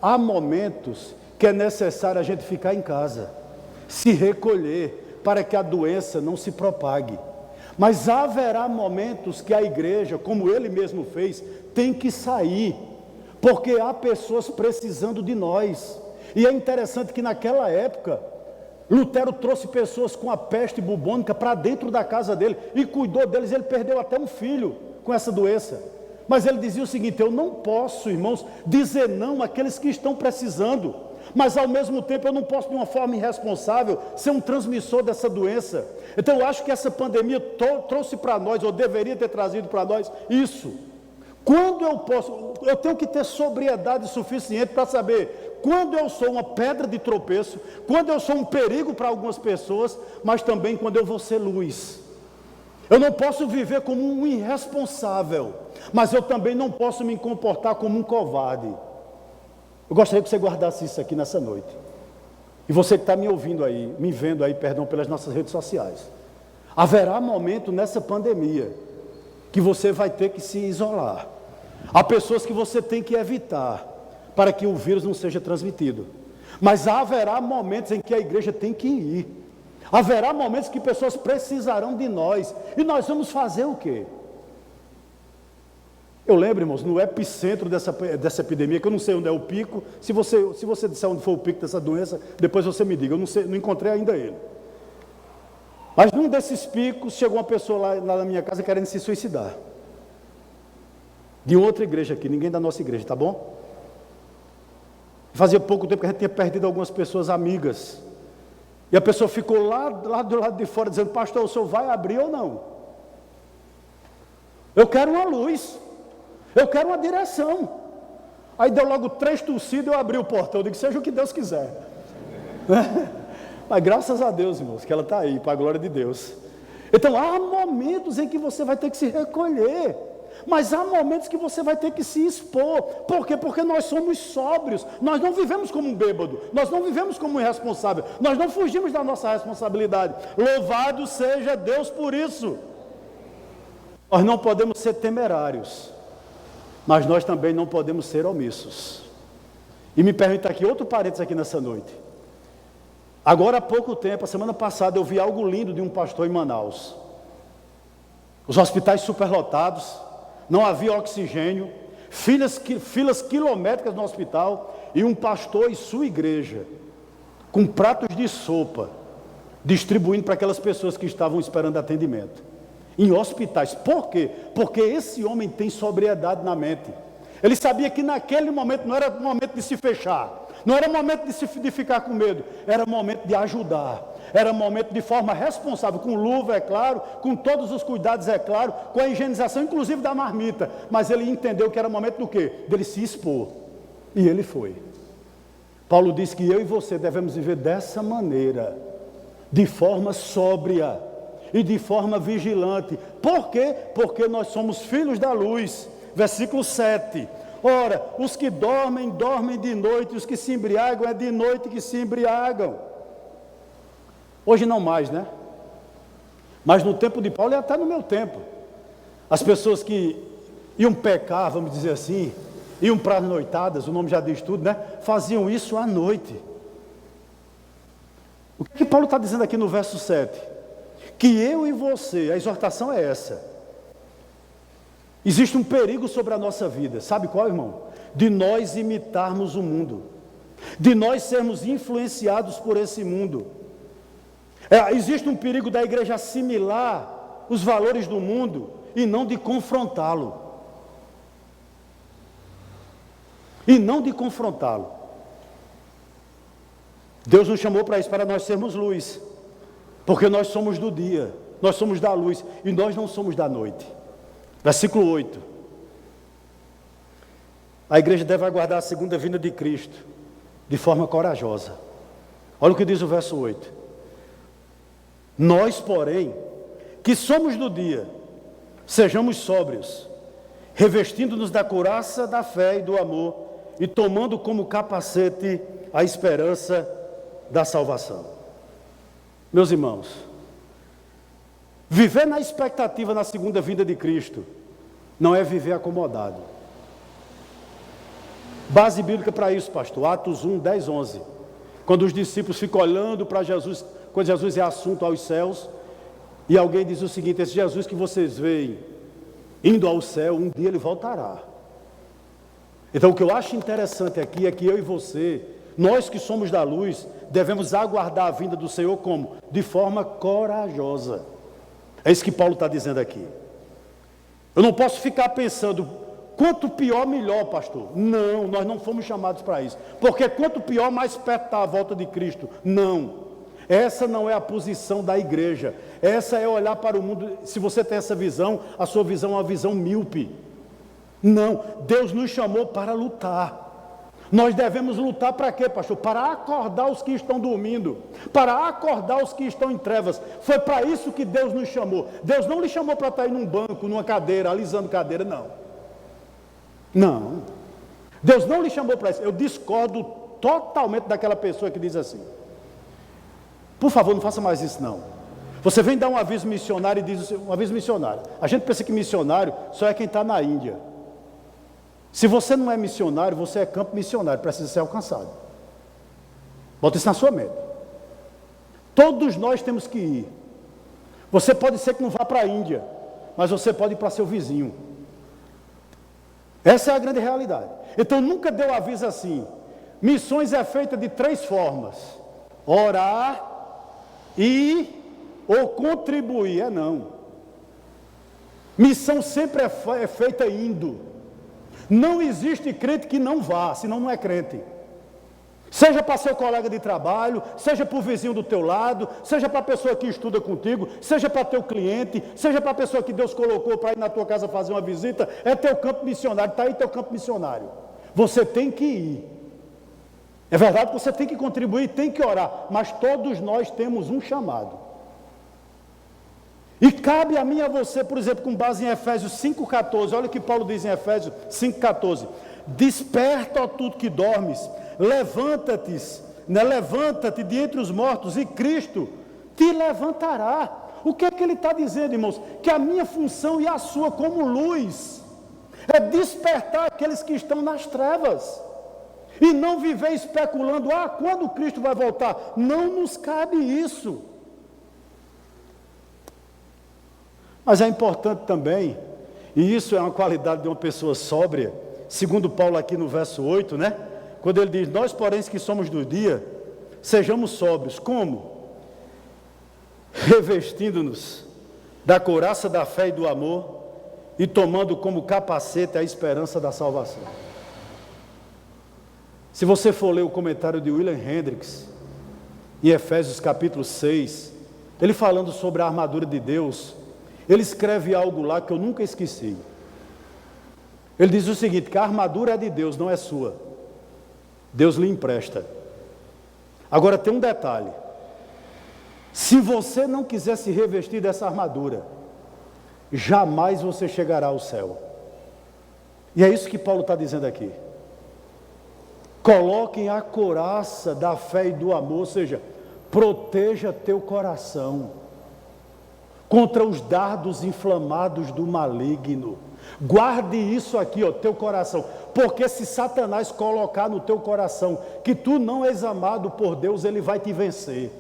Há momentos que é necessário a gente ficar em casa, se recolher, para que a doença não se propague. Mas haverá momentos que a igreja, como ele mesmo fez, tem que sair, porque há pessoas precisando de nós. E é interessante que naquela época, Lutero trouxe pessoas com a peste bubônica para dentro da casa dele e cuidou deles. Ele perdeu até um filho com essa doença. Mas ele dizia o seguinte: eu não posso, irmãos, dizer não àqueles que estão precisando, mas ao mesmo tempo eu não posso, de uma forma irresponsável, ser um transmissor dessa doença. Então eu acho que essa pandemia trouxe para nós, ou deveria ter trazido para nós, isso. Quando eu tenho que ter sobriedade suficiente para saber quando eu sou uma pedra de tropeço, quando eu sou um perigo para algumas pessoas, mas também quando eu vou ser luz. Eu não posso viver como um irresponsável, mas eu também não posso me comportar como um covarde. Eu gostaria que você guardasse isso aqui nessa noite. E você que está me ouvindo aí, me vendo aí, perdão, pelas nossas redes sociais. Haverá momento nessa pandemia que você vai ter que se isolar. Há pessoas que você tem que evitar para que o vírus não seja transmitido. Mas haverá momentos em que a igreja tem que ir. Haverá momentos que pessoas precisarão de nós. E nós vamos fazer o quê? Eu lembro, irmãos, no epicentro dessa epidemia, que eu não sei onde é o pico. Se você disser onde foi o pico dessa doença, depois você me diga. Eu não sei, não encontrei ainda ele. Mas num desses picos, chegou uma pessoa lá na minha casa querendo se suicidar. De outra igreja aqui, ninguém da nossa igreja, tá bom? Fazia pouco tempo que a gente tinha perdido algumas pessoas amigas. E a pessoa ficou lá do lado de fora dizendo: pastor, o senhor vai abrir ou não? Eu quero uma luz. Eu quero uma direção. Aí deu logo 3 tossidas, eu abri o portão, eu digo, seja o que Deus quiser. Mas graças a Deus, irmãos, que ela está aí, para a glória de Deus. Então há momentos em que você vai ter que se recolher, mas há momentos que você vai ter que se expor. Por quê? Porque nós somos sóbrios, nós não vivemos como um bêbado, nós não vivemos como um irresponsável, nós não fugimos da nossa responsabilidade. Louvado seja Deus por isso. Nós não podemos ser temerários, mas nós também não podemos ser omissos. E me permita aqui outro parênteses aqui nessa noite. Agora há pouco tempo, a semana passada, eu vi algo lindo de um pastor em Manaus. Os hospitais superlotados, não havia oxigênio, filas quilométricas no hospital, e um pastor e sua igreja, com pratos de sopa, distribuindo para aquelas pessoas que estavam esperando atendimento. Em hospitais. Por quê? Porque esse homem tem sobriedade na mente. Ele sabia que naquele momento não era momento de se fechar, não era momento de ficar com medo, era momento de ajudar, era momento de forma responsável, com luva, é claro, com todos os cuidados, é claro, com a higienização, inclusive da marmita, mas ele entendeu que era momento do quê? Dele se expor, e ele foi. Paulo diz que eu e você devemos viver dessa maneira, de forma sóbria e de forma vigilante. Por quê? Porque nós somos filhos da luz. Versículo 7. Ora, os que dormem, dormem de noite, os que se embriagam, é de noite que se embriagam. Hoje não mais, né? Mas no tempo de Paulo e até no meu tempo, as pessoas que iam pecar, vamos dizer assim, iam para as noitadas, o nome já diz tudo, né? Faziam isso à noite. O que Paulo está dizendo aqui no verso 7? Que eu e você, a exortação é essa. Existe um perigo sobre a nossa vida, sabe qual, irmão? De nós imitarmos o mundo, de nós sermos influenciados por esse mundo. Existe um perigo da igreja assimilar os valores do mundo e não de confrontá-lo. E não de confrontá-lo. Deus nos chamou para isso, para nós sermos luz, porque nós somos do dia, nós somos da luz e nós não somos da noite. Versículo 8. A igreja deve aguardar a segunda vinda de Cristo de forma corajosa. Olha o que diz o verso 8. Nós, porém, que somos do dia, sejamos sóbrios, revestindo-nos da couraça da fé e do amor, e tomando como capacete a esperança da salvação. Meus irmãos, viver na expectativa na segunda vinda de Cristo não é viver acomodado. Base bíblica para isso, pastor, Atos 1, 10, 11. Quando os discípulos ficam olhando para Jesus, quando Jesus é assunto aos céus, e alguém diz o seguinte: esse Jesus que vocês veem indo ao céu, um dia ele voltará. Então o que eu acho interessante aqui é que eu e você, nós que somos da luz, devemos aguardar a vinda do Senhor como? De forma corajosa. É isso que Paulo está dizendo aqui. Eu não posso ficar pensando, quanto pior, melhor, pastor. Não, nós não fomos chamados para isso. Porque quanto pior, mais perto está a volta de Cristo. Não. Essa não é a posição da igreja. Essa é olhar para o mundo. Se você tem essa visão, a sua visão é uma visão míope. Não, Deus nos chamou para lutar. Nós devemos lutar para quê, pastor? Para acordar os que estão dormindo, para acordar os que estão em trevas. Foi para isso que Deus nos chamou. Deus não lhe chamou para estar aí num banco, numa cadeira, alisando cadeira, não. Não. Deus não lhe chamou para isso. Eu discordo totalmente daquela pessoa que diz assim: por favor, não faça mais isso não. Você vem dar um aviso missionário e diz um aviso missionário. A gente pensa que missionário só é quem está na Índia. Se você não é missionário, você é campo missionário, precisa ser alcançado. Bota isso na sua mente. Todos nós temos que ir. Você pode ser que não vá para a Índia, mas você pode ir para seu vizinho. Essa é a grande realidade. Então nunca deu aviso assim. Missões é feita de 3 formas: orar, ir ou contribuir. Não. Missão sempre é feita indo. Não existe crente que não vá, senão não é crente. Seja para seu colega de trabalho, seja para o vizinho do teu lado, seja para a pessoa que estuda contigo, seja para teu cliente, seja para a pessoa que Deus colocou para ir na tua casa fazer uma visita, é teu campo missionário, está aí teu campo missionário. você tem que ir. É verdade que você tem que contribuir, tem que orar, mas todos nós temos um chamado. E cabe a mim e a você, por exemplo, com base em Efésios 5,14, olha o que Paulo diz em Efésios 5,14: desperta, ó tu que dormes, levanta-te, levanta-te de entre os mortos, e Cristo te levantará. O que é que ele está dizendo, irmãos? Que a minha função e a sua como luz é despertar aqueles que estão nas trevas, e não viver especulando, quando Cristo vai voltar? Não nos cabe isso. Mas é importante também, e isso é uma qualidade de uma pessoa sóbria, segundo Paulo aqui no verso 8, né? Quando ele diz, nós porém que somos do dia, sejamos sóbrios. Como? Revestindo-nos da couraça da fé e do amor, e tomando como capacete a esperança da salvação. Se você for ler o comentário de William Hendricks, em Efésios capítulo 6, ele falando sobre a armadura de Deus, ele escreve algo lá que eu nunca esqueci. Ele diz o seguinte, que a armadura é de Deus, não é sua. Deus lhe empresta. Agora tem um detalhe. Se você não quiser se revestir dessa armadura, jamais você chegará ao céu. E é isso que Paulo está dizendo aqui. Coloquem a couraça da fé e do amor, ou seja, proteja teu coração contra os dardos inflamados do maligno. Guarde isso aqui, teu coração, porque se Satanás colocar no teu coração que tu não és amado por Deus, ele vai te vencer.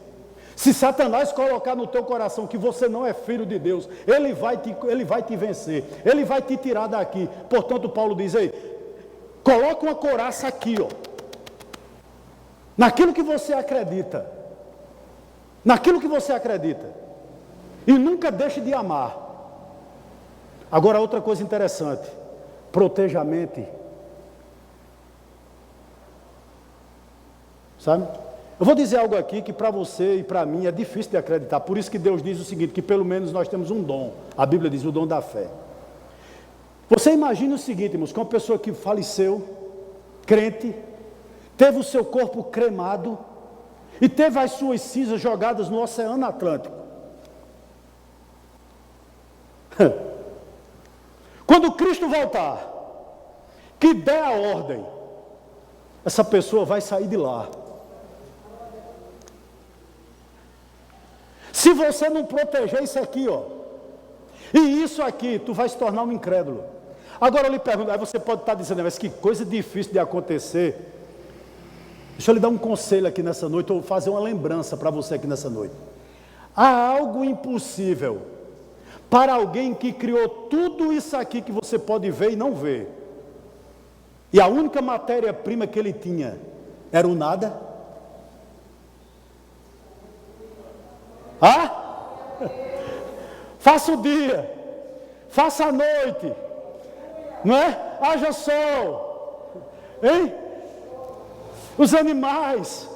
Se Satanás colocar no teu coração que você não é filho de Deus, ele vai te vencer, ele vai te tirar daqui. Portanto, Paulo diz aí, coloca uma couraça aqui, naquilo que você acredita, e nunca deixe de amar. Agora, outra coisa interessante, proteja a mente, sabe? Eu vou dizer algo aqui que para você e para mim é difícil de acreditar, por isso que Deus diz o seguinte, que pelo menos nós temos um dom, a Bíblia diz o dom da fé. Você imagina o seguinte, irmãos, que uma pessoa que faleceu, crente, teve o seu corpo cremado e teve as suas cinzas jogadas no Oceano Atlântico. Quando Cristo voltar, que der a ordem, essa pessoa vai sair de lá. Se você não proteger isso aqui, e isso aqui, tu vai se tornar um incrédulo. Agora eu lhe pergunto, aí você pode estar dizendo, mas que coisa difícil de acontecer. Deixa eu lhe dar um conselho aqui nessa noite, ou fazer uma lembrança para você aqui nessa noite. Há algo impossível para alguém que criou tudo isso aqui que você pode ver e não ver. E a única matéria-prima que ele tinha era o nada. Faça o dia, faça a noite, não é? Haja sol, hein? Os animais,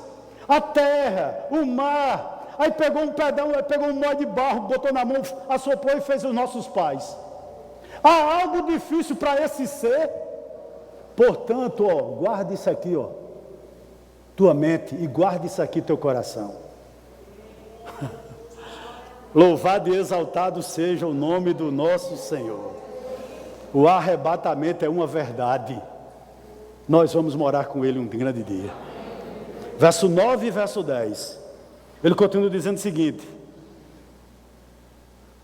a terra, o mar. Aí pegou um pedão, pegou um molho de barro, botou na mão, assoprou e fez os nossos pais. Há algo difícil para esse ser. Portanto, guarda isso aqui, tua mente, e guarda isso aqui teu coração. Louvado e exaltado seja o nome do nosso Senhor. O arrebatamento é uma verdade. Nós vamos morar com Ele um grande dia. Verso 9 e verso 10. Ele continua dizendo o seguinte.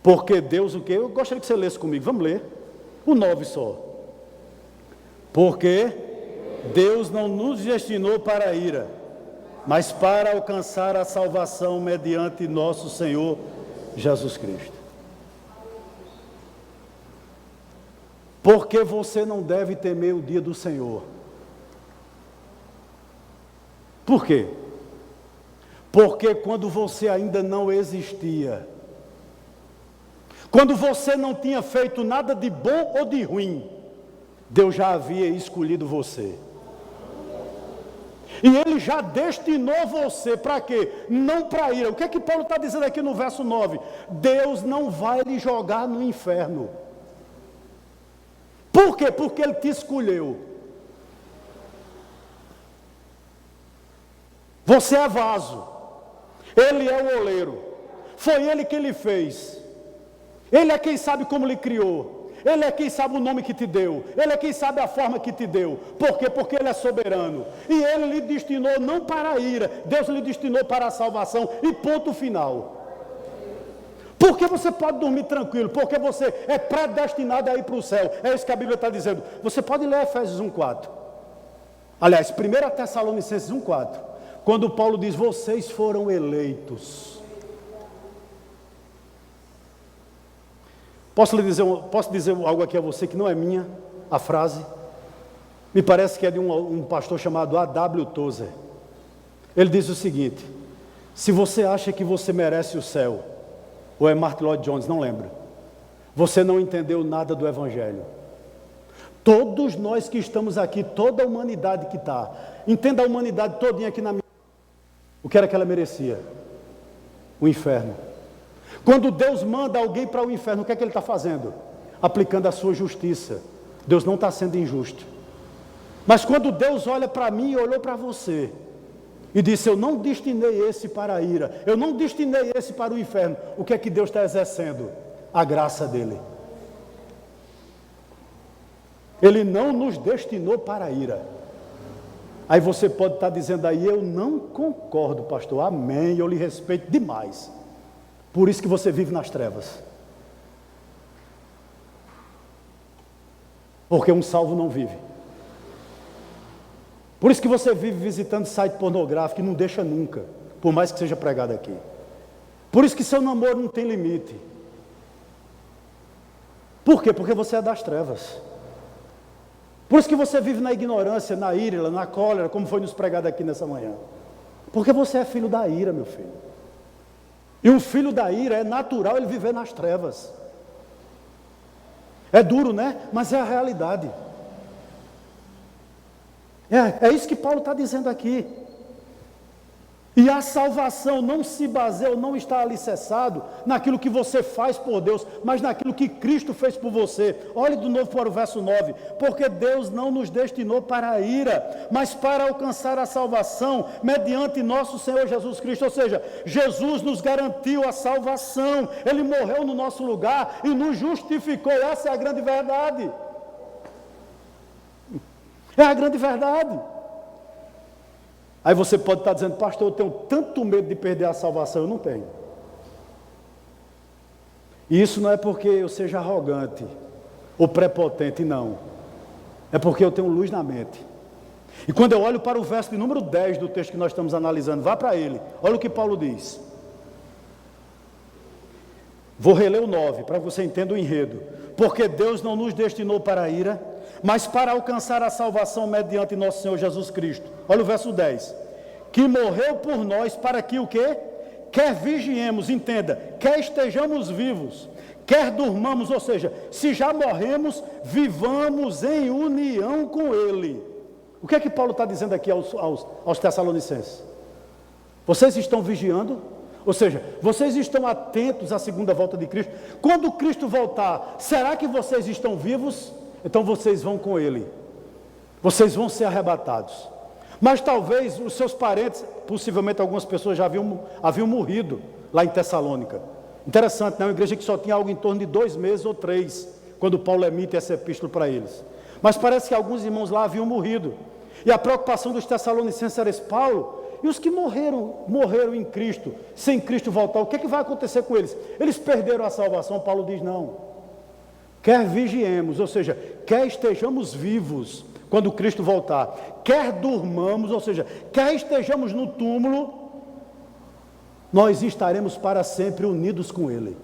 Porque Deus o quê? Eu gostaria que você lesse comigo. Vamos ler. O 9 só. Porque Deus não nos destinou para a ira, mas para alcançar a salvação mediante nosso Senhor Jesus Cristo. Porque você não deve temer o dia do Senhor. Por quê? Porque quando você ainda não existia, quando você não tinha feito nada de bom ou de ruim, Deus já havia escolhido você. E Ele já destinou você para quê? Não para ira. O que é que Paulo está dizendo aqui no verso 9? Deus não vai lhe jogar no inferno. Por quê? Porque Ele te escolheu. Você é vaso, Ele é o oleiro, foi Ele que lhe fez, Ele é quem sabe como lhe criou, Ele é quem sabe o nome que te deu, Ele é quem sabe a forma que te deu. Por quê? Porque Ele é soberano, e Ele lhe destinou não para a ira, Deus lhe destinou para a salvação, e ponto final. Porque você pode dormir tranquilo, porque você é predestinado a ir para o céu. É isso que a Bíblia está dizendo. Você pode ler Efésios 1,4. Aliás, 1 Tessalonicenses 1,4. Quando Paulo diz, vocês foram eleitos. Posso dizer algo aqui a você que não é minha, a frase? Me parece que é de um pastor chamado A.W. Tozer. Ele diz o seguinte: se você acha que você merece o céu, ou é Martin Lloyd Jones, não lembro, você não entendeu nada do Evangelho. Todos nós que estamos aqui, toda a humanidade que está, entenda a humanidade todinha aqui na minha... O que era que ela merecia? O inferno. Quando Deus manda alguém para o inferno, o que é que Ele está fazendo? Aplicando a sua justiça. Deus não está sendo injusto. Mas quando Deus olha para mim e olhou para você, e disse, eu não destinei esse para a ira, eu não destinei esse para o inferno, o que é que Deus está exercendo? A graça dEle. Ele não nos destinou para a ira. Aí você pode estar dizendo aí, eu não concordo, pastor, amém, eu lhe respeito demais. Por isso que você vive nas trevas. Porque um salvo não vive. Por isso que você vive visitando site pornográfico e não deixa nunca, por mais que seja pregado aqui. Por isso que seu namoro não tem limite. Por quê? Porque você é das trevas. Por isso que você vive na ignorância, na ira, na cólera, como foi nos pregado aqui nessa manhã. Porque você é filho da ira, meu filho. E um filho da ira é natural ele viver nas trevas. É duro, né? Mas é a realidade. É isso que Paulo está dizendo aqui. E a salvação não se baseia ou não está alicerçado naquilo que você faz por Deus, mas naquilo que Cristo fez por você. Olhe de novo para o verso 9. Porque Deus não nos destinou para a ira, mas para alcançar a salvação mediante nosso Senhor Jesus Cristo. Ou seja, Jesus nos garantiu a salvação. Ele morreu no nosso lugar e nos justificou. Essa é a grande verdade. É a grande verdade. Aí você pode estar dizendo, pastor, eu tenho tanto medo de perder a salvação. Eu não tenho. E isso não é porque eu seja arrogante ou prepotente, não. É porque eu tenho luz na mente. E quando eu olho para o verso de número 10 do texto que nós estamos analisando, vá para ele, olha o que Paulo diz. Vou reler o 9, para que você entenda o enredo. Porque Deus não nos destinou para a ira, mas para alcançar a salvação mediante nosso Senhor Jesus Cristo. Olha o verso 10. Que morreu por nós para que o quê? Quer vigiemos, entenda, quer estejamos vivos, quer durmamos, ou seja, se já morremos, vivamos em união com Ele. O que é que Paulo está dizendo aqui aos Tessalonicenses? Vocês estão vigiando? Ou seja, vocês estão atentos à segunda volta de Cristo? Quando Cristo voltar, será que vocês estão vivos? Então vocês vão com Ele. Vocês vão ser arrebatados. Mas talvez os seus parentes, possivelmente algumas pessoas já haviam morrido lá em Tessalônica. Interessante, né? Uma igreja que só tinha algo em torno de 2 meses ou 3, quando Paulo emite essa epístola para eles. Mas parece que alguns irmãos lá haviam morrido. E a preocupação dos Tessalonicenses era esse, Paulo, e os que morreram em Cristo, sem Cristo voltar, o que é que vai acontecer com eles? Eles perderam a salvação. Paulo diz, não. Quer vigiemos, ou seja, quer estejamos vivos quando Cristo voltar, quer durmamos, ou seja, quer estejamos no túmulo, nós estaremos para sempre unidos com Ele.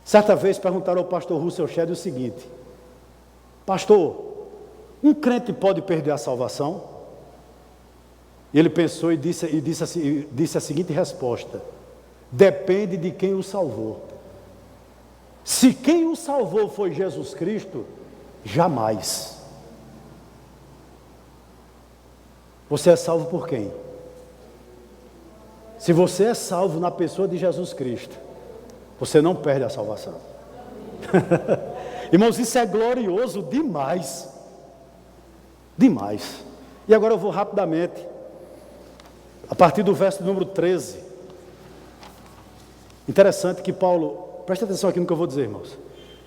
Certa vez perguntaram ao pastor Russell Shedd o seguinte, pastor, um crente pode perder a salvação? E ele pensou e disse a seguinte resposta, depende de quem o salvou. Se quem o salvou foi Jesus Cristo, jamais. Você é salvo por quem? Se você é salvo na pessoa de Jesus Cristo, você não perde a salvação. Irmãos, isso é glorioso demais. Demais. E agora eu vou rapidamente, a partir do verso número 13. Interessante que Paulo, presta atenção aqui no que eu vou dizer, irmãos.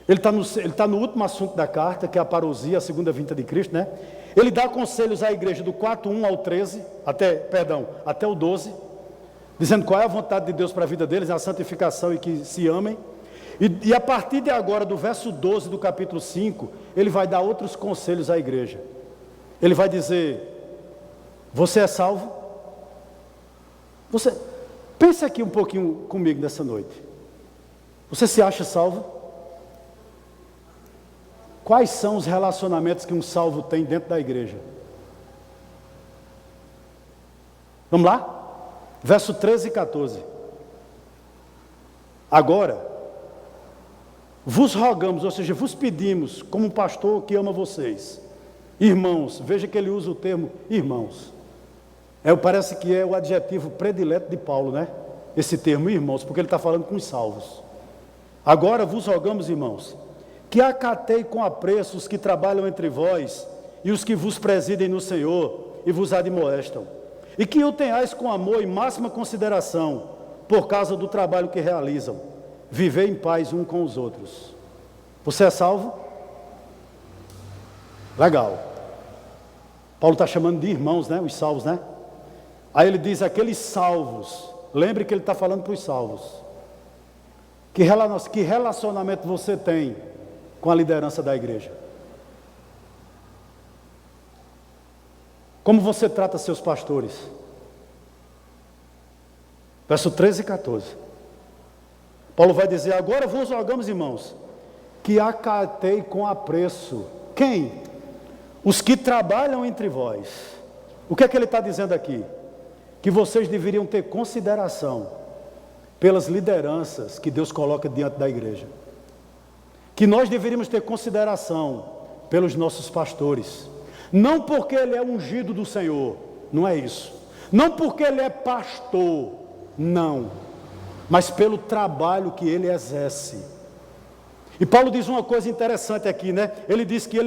Ele está no último assunto da carta, que é a parousia, a segunda vinda de Cristo, né? Ele dá conselhos à igreja do 4:1 ao 13, até o 12, dizendo qual é a vontade de Deus para a vida deles, a santificação e que se amem. E a partir de agora, do verso 12 do capítulo 5, ele vai dar outros conselhos à igreja. Ele vai dizer: você é salvo? Pense aqui um pouquinho comigo nessa noite. Você se acha salvo? Quais são os relacionamentos que um salvo tem dentro da igreja? Vamos lá? Verso 13 e 14. Agora, vos rogamos, ou seja, vos pedimos, como um pastor que ama vocês, irmãos, veja que ele usa o termo irmãos. Parece que é o adjetivo predileto de Paulo, né? Esse termo irmãos, porque ele está falando com os salvos. Agora vos rogamos, irmãos, que acatei com apreço os que trabalham entre vós e os que vos presidem no Senhor e vos admoestam, e que o tenhais com amor e máxima consideração por causa do trabalho que realizam. Vivei em paz um com os outros. Você é salvo? Legal. Paulo está chamando de irmãos, né? Os salvos, né? Aí ele diz aqueles salvos. Lembre que ele está falando para os salvos. Que relacionamento você tem com a liderança da igreja? Como você trata seus pastores? Verso 13 e 14. Paulo vai dizer: agora vos rogamos, irmãos, que acatei com apreço. Quem? Os que trabalham entre vós. O que é que ele está dizendo aqui? Que vocês deveriam ter consideração pelas lideranças que Deus coloca diante da igreja. Que nós deveríamos ter consideração pelos nossos pastores. Não porque ele é ungido do Senhor, não é isso. Não porque ele é pastor, não. Mas pelo trabalho que ele exerce. E Paulo diz uma coisa interessante aqui, né? Ele diz que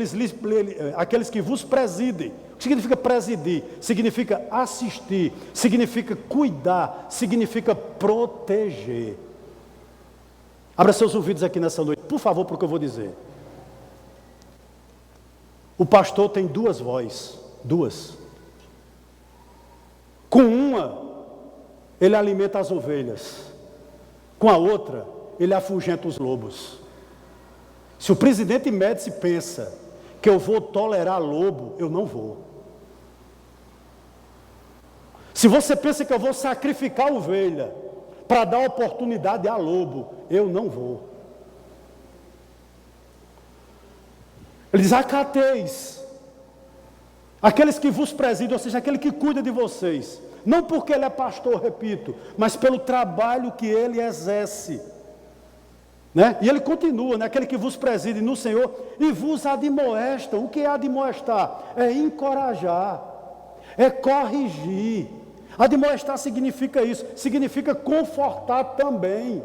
aqueles que vos presidem. O que significa presidir? Significa assistir, significa cuidar, significa proteger. Abra seus ouvidos aqui nessa noite, por favor, para o que eu vou dizer. O pastor tem duas vozes, duas. Com uma, ele alimenta as ovelhas. Com a outra, ele afugenta os lobos. Se o presidente Médici pensa que eu vou tolerar lobo, eu não vou. Se você pensa que eu vou sacrificar a ovelha para dar oportunidade a lobo, eu não vou. Ele diz: acateis aqueles que vos presidem, ou seja, aquele que cuida de vocês, não porque ele é pastor, repito, mas pelo trabalho que ele exerce, né? E ele continua, né? Aquele que vos preside no Senhor e vos admoestam. O que é admoestar? É encorajar, é corrigir. Admoestar significa isso, significa confortar também.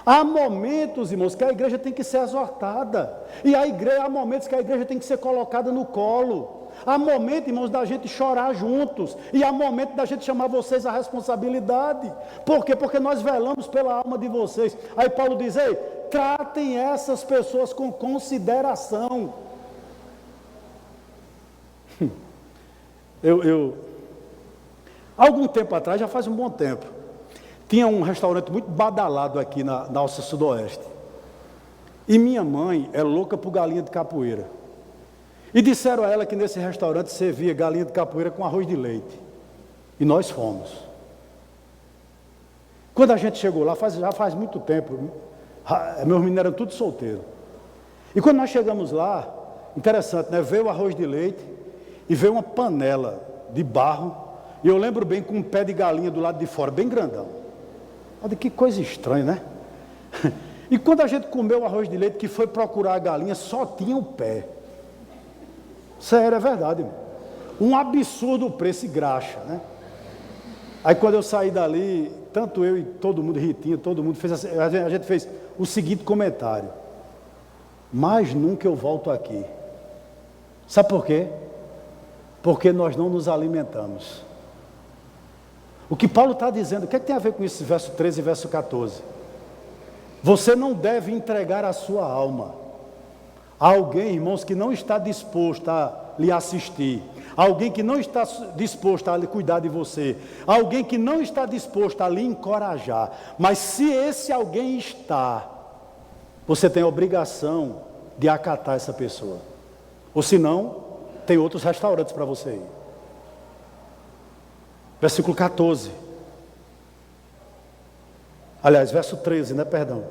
Há momentos, irmãos, que a igreja tem que ser exortada. E há momentos que a igreja tem que ser colocada no colo. Há momentos, irmãos, da gente chorar juntos. E há momentos da gente chamar vocês à responsabilidade. Por quê? Porque nós velamos pela alma de vocês. Aí Paulo diz: ei, tratem essas pessoas com consideração. Algum tempo atrás, já faz um bom tempo, tinha um restaurante muito badalado aqui na Alça Sudoeste. E minha mãe é louca por galinha de capoeira. E disseram a ela que nesse restaurante servia galinha de capoeira com arroz de leite. E nós fomos. Quando a gente chegou lá, já faz muito tempo, meus meninos eram todos solteiros. E quando nós chegamos lá, interessante, né? Veio o arroz de leite e veio uma panela de barro. E eu lembro bem com um pé de galinha do lado de fora, bem grandão. Olha que coisa estranha, né? E quando a gente comeu o arroz de leite, que foi procurar a galinha, só tinha o pé. Sério, é verdade, irmão. Um absurdo o preço e graxa, né? Aí quando eu saí dali, tanto eu e todo mundo, Ritinha, todo mundo fez assim, a gente fez o seguinte comentário: mas nunca eu volto aqui. Sabe por quê? Porque nós não nos alimentamos. O que Paulo está dizendo, o que é que tem a ver com isso, verso 13 e verso 14? Você não deve entregar a sua alma a alguém, irmãos, que não está disposto a lhe assistir, alguém que não está disposto a cuidar de você, alguém que não está disposto a lhe encorajar. Mas se esse alguém está, você tem a obrigação de acatar essa pessoa. Ou senão, tem outros restaurantes para você ir. Versículo 14. Aliás, verso 13, né? Perdão.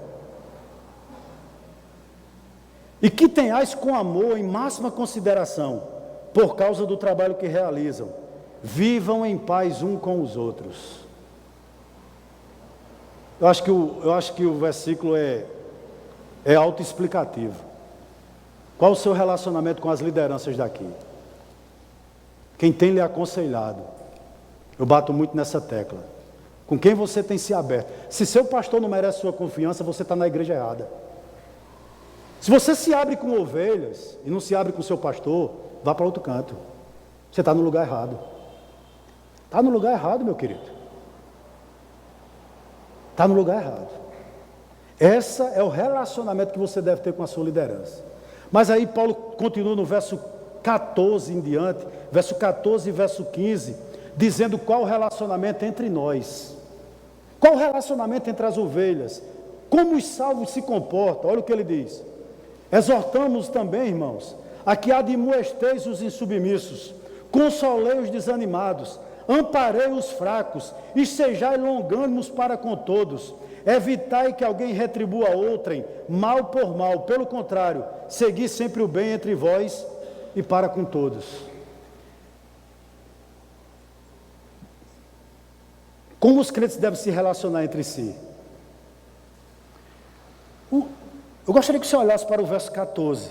E que tenhais com amor em máxima consideração, por causa do trabalho que realizam. Vivam em paz um com os outros. Eu acho que o versículo é autoexplicativo. Qual o seu relacionamento com as lideranças daqui? Quem tem lhe aconselhado? Eu bato muito nessa tecla. Com quem você tem se aberto? Se seu pastor não merece sua confiança, você está na igreja errada. Se você se abre com ovelhas e não se abre com seu pastor, vá para outro canto. Você está no lugar errado. Está no lugar errado, meu querido. Está no lugar errado. Esse é o relacionamento que você deve ter com a sua liderança. Mas aí Paulo continua no verso 14 em diante, verso 14 e verso 15, dizendo qual o relacionamento entre nós. Qual o relacionamento entre as ovelhas? Como os salvos se comportam? Olha o que ele diz. Exortamos também, irmãos, a que admoesteis os insubmissos, consolei os desanimados, amparei os fracos, e sejai longânimos para com todos. Evitai que alguém retribua a outrem, mal por mal. Pelo contrário, segui sempre o bem entre vós e para com todos. Como os crentes devem se relacionar entre si? Eu gostaria que você olhasse para o verso 14.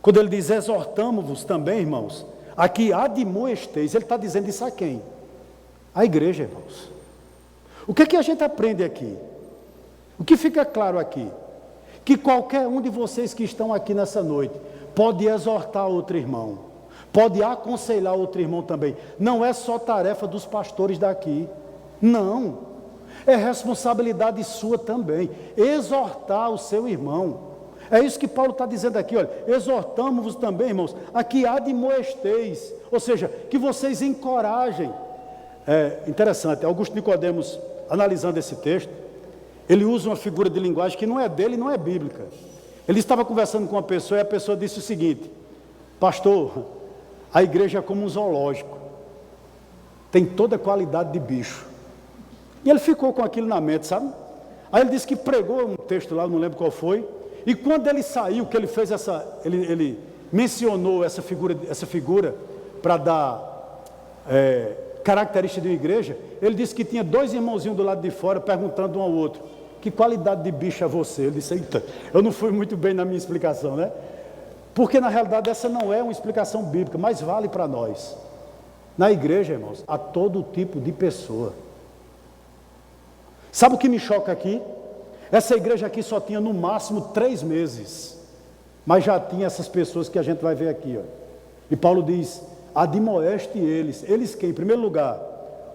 Quando ele diz, exortamo-vos também, irmãos, a que admoesteis, ele está dizendo isso a quem? A igreja, irmãos. O que é que a gente aprende aqui? O que fica claro aqui? Que qualquer um de vocês que estão aqui nessa noite pode exortar outro irmão, pode aconselhar outro irmão também. Não é só tarefa dos pastores daqui, não. É responsabilidade sua também, exortar o seu irmão. É isso que Paulo está dizendo aqui, olha, exortamos-vos também, irmãos, a que admoesteis, ou seja, que vocês encorajem. É interessante, Augusto Nicodemos, analisando esse texto, ele usa uma figura de linguagem que não é dele, não é bíblica. Ele estava conversando com uma pessoa e a pessoa disse o seguinte: pastor, a igreja é como um zoológico, tem toda a qualidade de bicho. E ele ficou com aquilo na mente, sabe? Aí ele disse que pregou um texto lá, não lembro qual foi, e quando ele saiu, que ele fez ele mencionou essa figura para dar característica de uma igreja, ele disse que tinha dois irmãozinhos do lado de fora perguntando um ao outro, que qualidade de bicho é você? Ele disse, eita, eu não fui muito bem na minha explicação, né? Porque na realidade essa não é uma explicação bíblica, mas vale para nós. Na igreja, irmãos, há todo tipo de pessoa. Sabe o que me choca aqui? Essa igreja aqui só tinha no máximo 3 meses, mas já tinha essas pessoas que a gente vai ver aqui, ó. E Paulo diz, admoeste eles. Eles quem? Em primeiro lugar,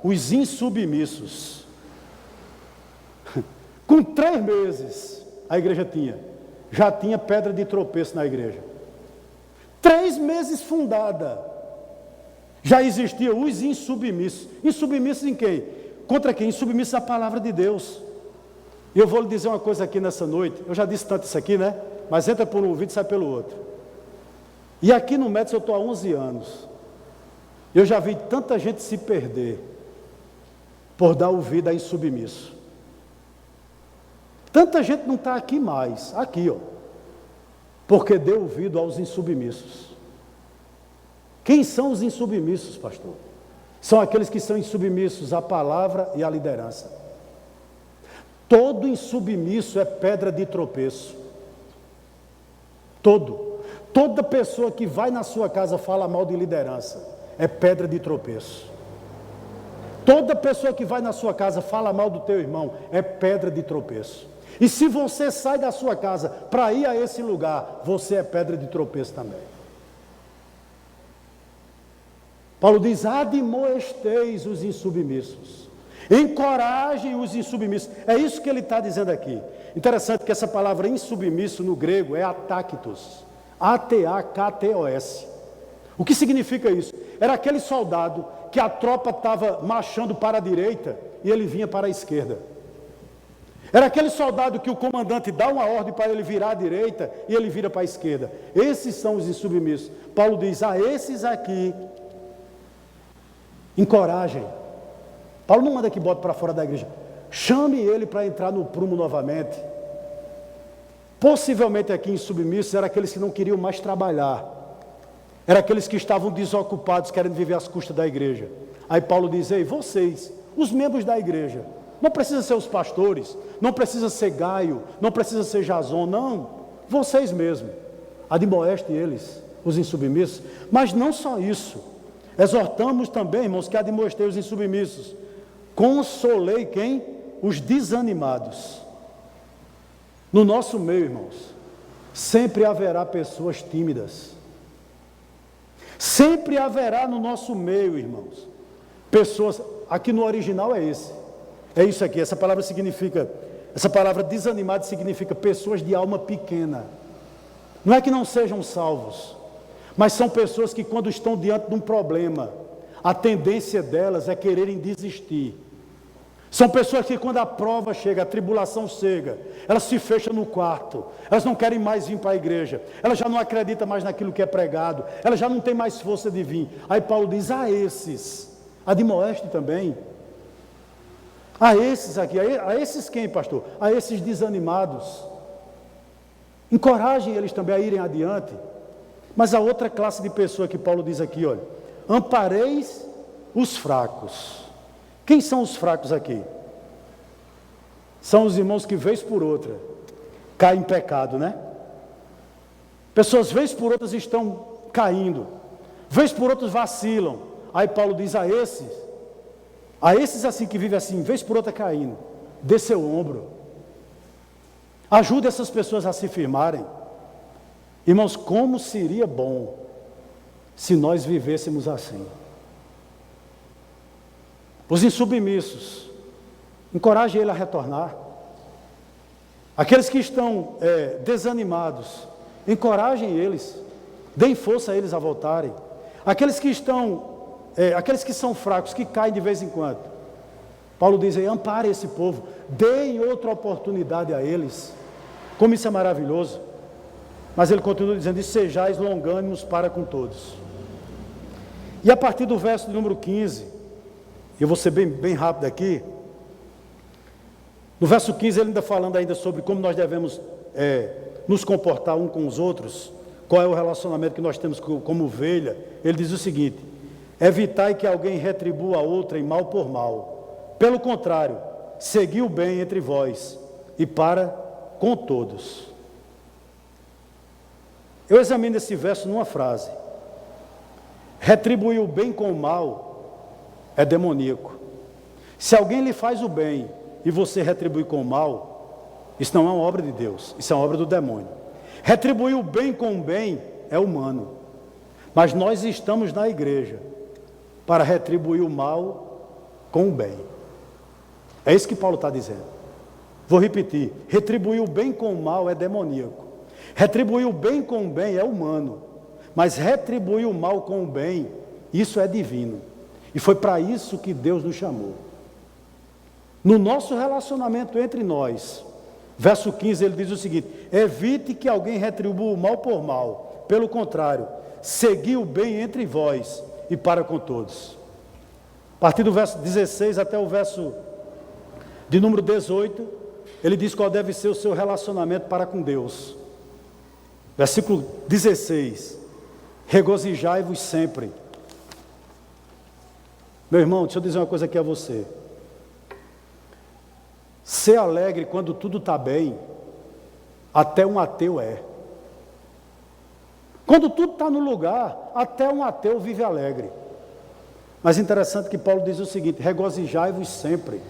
os insubmissos. Com 3 meses, a igreja já tinha pedra de tropeço na igreja. 3 meses fundada, já existiam os insubmissos. Insubmissos em quem? Contra quem? Insubmissos à palavra de Deus. E eu vou lhe dizer uma coisa aqui nessa noite, eu já disse tanto isso aqui, né? Mas entra por um ouvido e sai pelo outro. E aqui no Médici eu estou há 11 anos. Eu já vi tanta gente se perder por dar ouvido a insubmisso. Tanta gente não está aqui mais, aqui, ó, porque deu ouvido aos insubmissos. Quem são os insubmissos, pastor? São aqueles que são insubmissos à palavra e à liderança. Todo insubmisso é pedra de tropeço. Toda pessoa que vai na sua casa fala mal de liderança é pedra de tropeço. Toda pessoa que vai na sua casa fala mal do teu irmão é pedra de tropeço. E se você sai da sua casa para ir a esse lugar, você é pedra de tropeço também. Paulo diz: admoesteis os insubmissos, encorajem os insubmissos. É isso que ele está dizendo aqui. Interessante que essa palavra insubmisso no grego é ataktos, A-T-A-K-T-O-S. O que significa isso? Era aquele soldado que a tropa estava marchando para a direita e ele vinha para a esquerda. Era aquele soldado que o comandante dá uma ordem para ele virar à direita e ele vira para a esquerda. Esses são os insubmissos. Paulo diz: a esses aqui, encorajem. Paulo não manda que bote para fora da igreja. Chame ele para entrar no prumo novamente. Possivelmente aqui insubmissos eram aqueles que não queriam mais trabalhar. Eram aqueles que estavam desocupados, querendo viver às custas da igreja. Aí Paulo diz: ei, vocês, os membros da igreja, não precisa ser os pastores, não precisa ser Gaio, não precisa ser Jason, não. Vocês mesmos, admoeste eles, os insubmissos. Mas não só isso. Exortamos também, irmãos, que admoestei os insubmissos. Consolei quem? Os desanimados. No nosso meio, irmãos, sempre haverá pessoas tímidas. Sempre haverá no nosso meio, irmãos, pessoas, aqui no original é isso aqui, essa palavra desanimado significa pessoas de alma pequena. Não é que não sejam salvos, mas são pessoas que quando estão diante de um problema, a tendência delas é quererem desistir. São pessoas que quando a prova chega, a tribulação chega, elas se fecham no quarto, elas não querem mais vir para a igreja, elas já não acreditam mais naquilo que é pregado, elas já não têm mais força de vir. Aí Paulo diz: a esses, admoeste também, a esses aqui, a esses quem, pastor? A esses desanimados, encorajem eles também a irem adiante. Mas a outra classe de pessoa que Paulo diz aqui, olha, ampareis os fracos. Quem são os fracos aqui? São os irmãos que, vez por outra, caem em pecado, né? Pessoas, vez por outras, estão caindo. Vez por outras, vacilam. Aí Paulo diz: a esses assim que vivem assim, vez por outra caindo, dê seu ombro. Ajude essas pessoas a se firmarem. Irmãos, como seria bom se nós vivêssemos assim. Os insubmissos, encoraje ele a retornar. Aqueles que estão desanimados, encorajem eles, deem força a eles a voltarem. Aqueles que são fracos, que caem de vez em quando, Paulo diz aí: ampare esse povo, deem outra oportunidade a eles. Como isso é maravilhoso. Mas ele continua dizendo: e sejais longânimos para com todos. E a partir do verso de número 15, eu vou ser bem rápido aqui. No verso 15 ele ainda falando ainda sobre como nós devemos nos comportar uns com os outros, qual é o relacionamento que nós temos como ovelha. Ele diz o seguinte: evitai que alguém retribua a outra em mal por mal. Pelo contrário, segui o bem entre vós e para com todos. Eu examino esse verso numa frase: retribuir o bem com o mal é demoníaco. Se alguém lhe faz o bem e você retribui com o mal, isso não é uma obra de Deus, isso é uma obra do demônio. Retribuir o bem com o bem é humano, mas nós estamos na igreja para retribuir o mal com o bem. É isso que Paulo está dizendo. Vou repetir: retribuir o bem com o mal é demoníaco. Retribuir o bem com o bem é humano, mas retribuir o mal com o bem, isso é divino. E foi para isso que Deus nos chamou. No nosso relacionamento entre nós, verso 15 ele diz o seguinte: evite que alguém retribua o mal por mal, pelo contrário, segui o bem entre vós e para com todos. A partir do verso 16 até o verso de número 18, ele diz qual deve ser o seu relacionamento para com Deus. Versículo 16: regozijai-vos sempre. Meu irmão, deixa eu dizer uma coisa aqui a você. Ser alegre quando tudo está bem, até um ateu é. Quando tudo está no lugar, até um ateu vive alegre. Mas interessante que Paulo diz o seguinte: regozijai-vos sempre.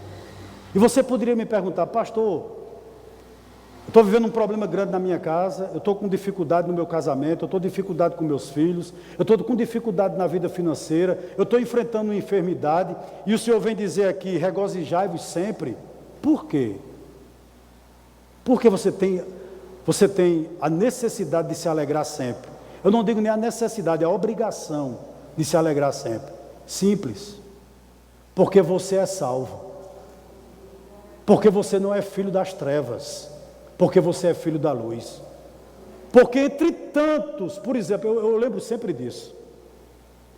E você poderia me perguntar: pastor, estou vivendo um problema grande na minha casa, eu estou com dificuldade no meu casamento, eu estou com dificuldade com meus filhos, eu estou com dificuldade na vida financeira, eu estou enfrentando uma enfermidade, e o Senhor vem dizer aqui, regozijai-vos sempre. Por quê? Porque você tem a necessidade de se alegrar sempre. Eu não digo nem a necessidade, a obrigação de se alegrar sempre. Simples. Porque você é salvo. Porque você não é filho das trevas. Porque você é filho da luz. Porque entre tantos, por exemplo, eu lembro sempre disso.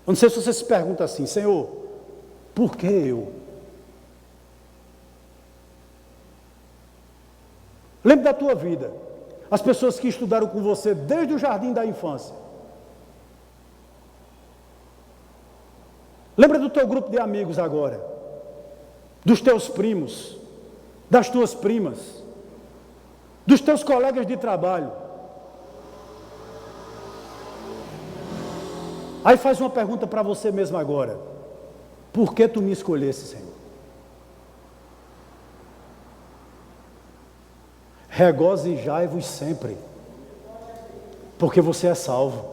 Eu não sei se você se pergunta assim, Senhor, por que eu? Lembre da tua vida. As pessoas que estudaram com você desde o jardim da infância. Lembra do teu grupo de amigos agora. Dos teus primos. Das tuas primas. Dos teus colegas de trabalho. Aí faz uma pergunta para você mesmo agora. Por que tu me escolheste, Senhor? Regozijai-vos sempre, porque você é salvo.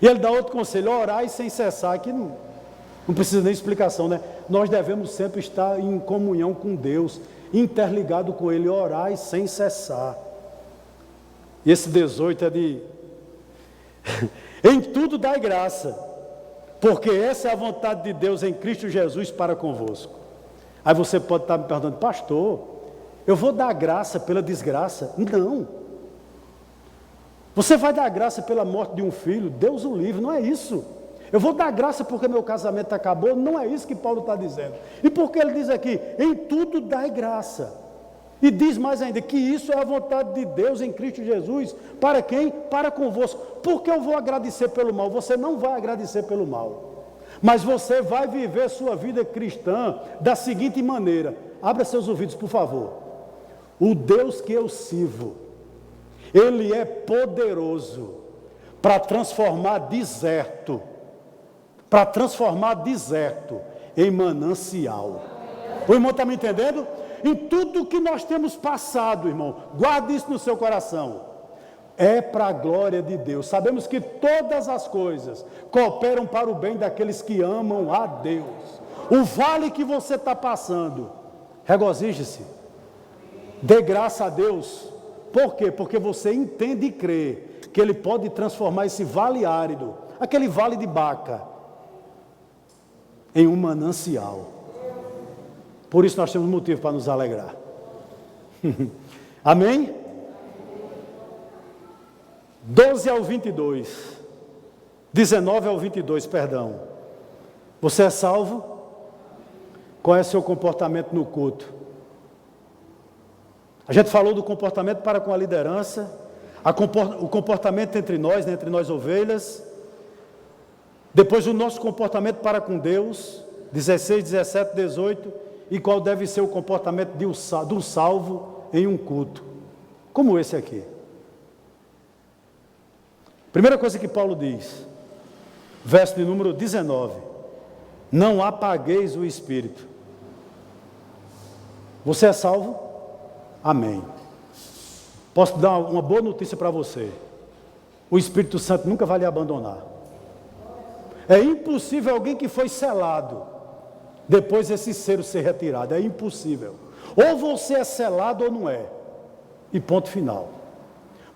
E ele dá outro conselho, orai sem cessar, que não precisa nem explicação, né? Nós devemos sempre estar em comunhão com Deus, interligado com Ele, orai sem cessar. E esse 18 é de... em tudo dai graça, porque essa é a vontade de Deus em Cristo Jesus para convosco. Aí você pode estar me perguntando, pastor, eu vou dar graça pela desgraça? Não. Você vai dar graça pela morte de um filho? Deus o livre, não é isso. Eu vou dar graça porque meu casamento acabou? Não é isso que Paulo está dizendo. E porque ele diz aqui, em tudo dai graça. E diz mais ainda, que isso é a vontade de Deus em Cristo Jesus. Para quem? Para convosco. Porque eu vou agradecer pelo mal? Você não vai agradecer pelo mal. Mas você vai viver sua vida cristã da seguinte maneira. Abra seus ouvidos, por favor. O Deus que eu sirvo, Ele é poderoso para transformar deserto em manancial. O irmão está me entendendo? Em tudo que nós temos passado, irmão, guarde isso no seu coração. É para a glória de Deus. Sabemos que todas as coisas cooperam para o bem daqueles que amam a Deus. O vale que você está passando, regozije-se. Dê graça a Deus. Por quê? Porque você entende e crê que Ele pode transformar esse vale árido, aquele vale de Baca, em um manancial. Por isso nós temos motivo para nos alegrar. Amém? 12 ao 22. 19 ao 22, perdão. Você é salvo? Qual é o seu comportamento no culto? A gente falou do comportamento para com a liderança, o comportamento entre nós, né, entre nós ovelhas. Depois o nosso comportamento para com Deus, 16, 17, 18. E qual deve ser o comportamento do salvo em um culto, como esse aqui. Primeira coisa que Paulo diz, verso de número 19. Não apagueis o Espírito. Você é salvo? Amém. Posso dar uma boa notícia para você. O Espírito Santo nunca vai lhe abandonar. É impossível alguém que foi selado, depois esse selo ser retirado. É impossível. Ou você é selado ou não é. E ponto final.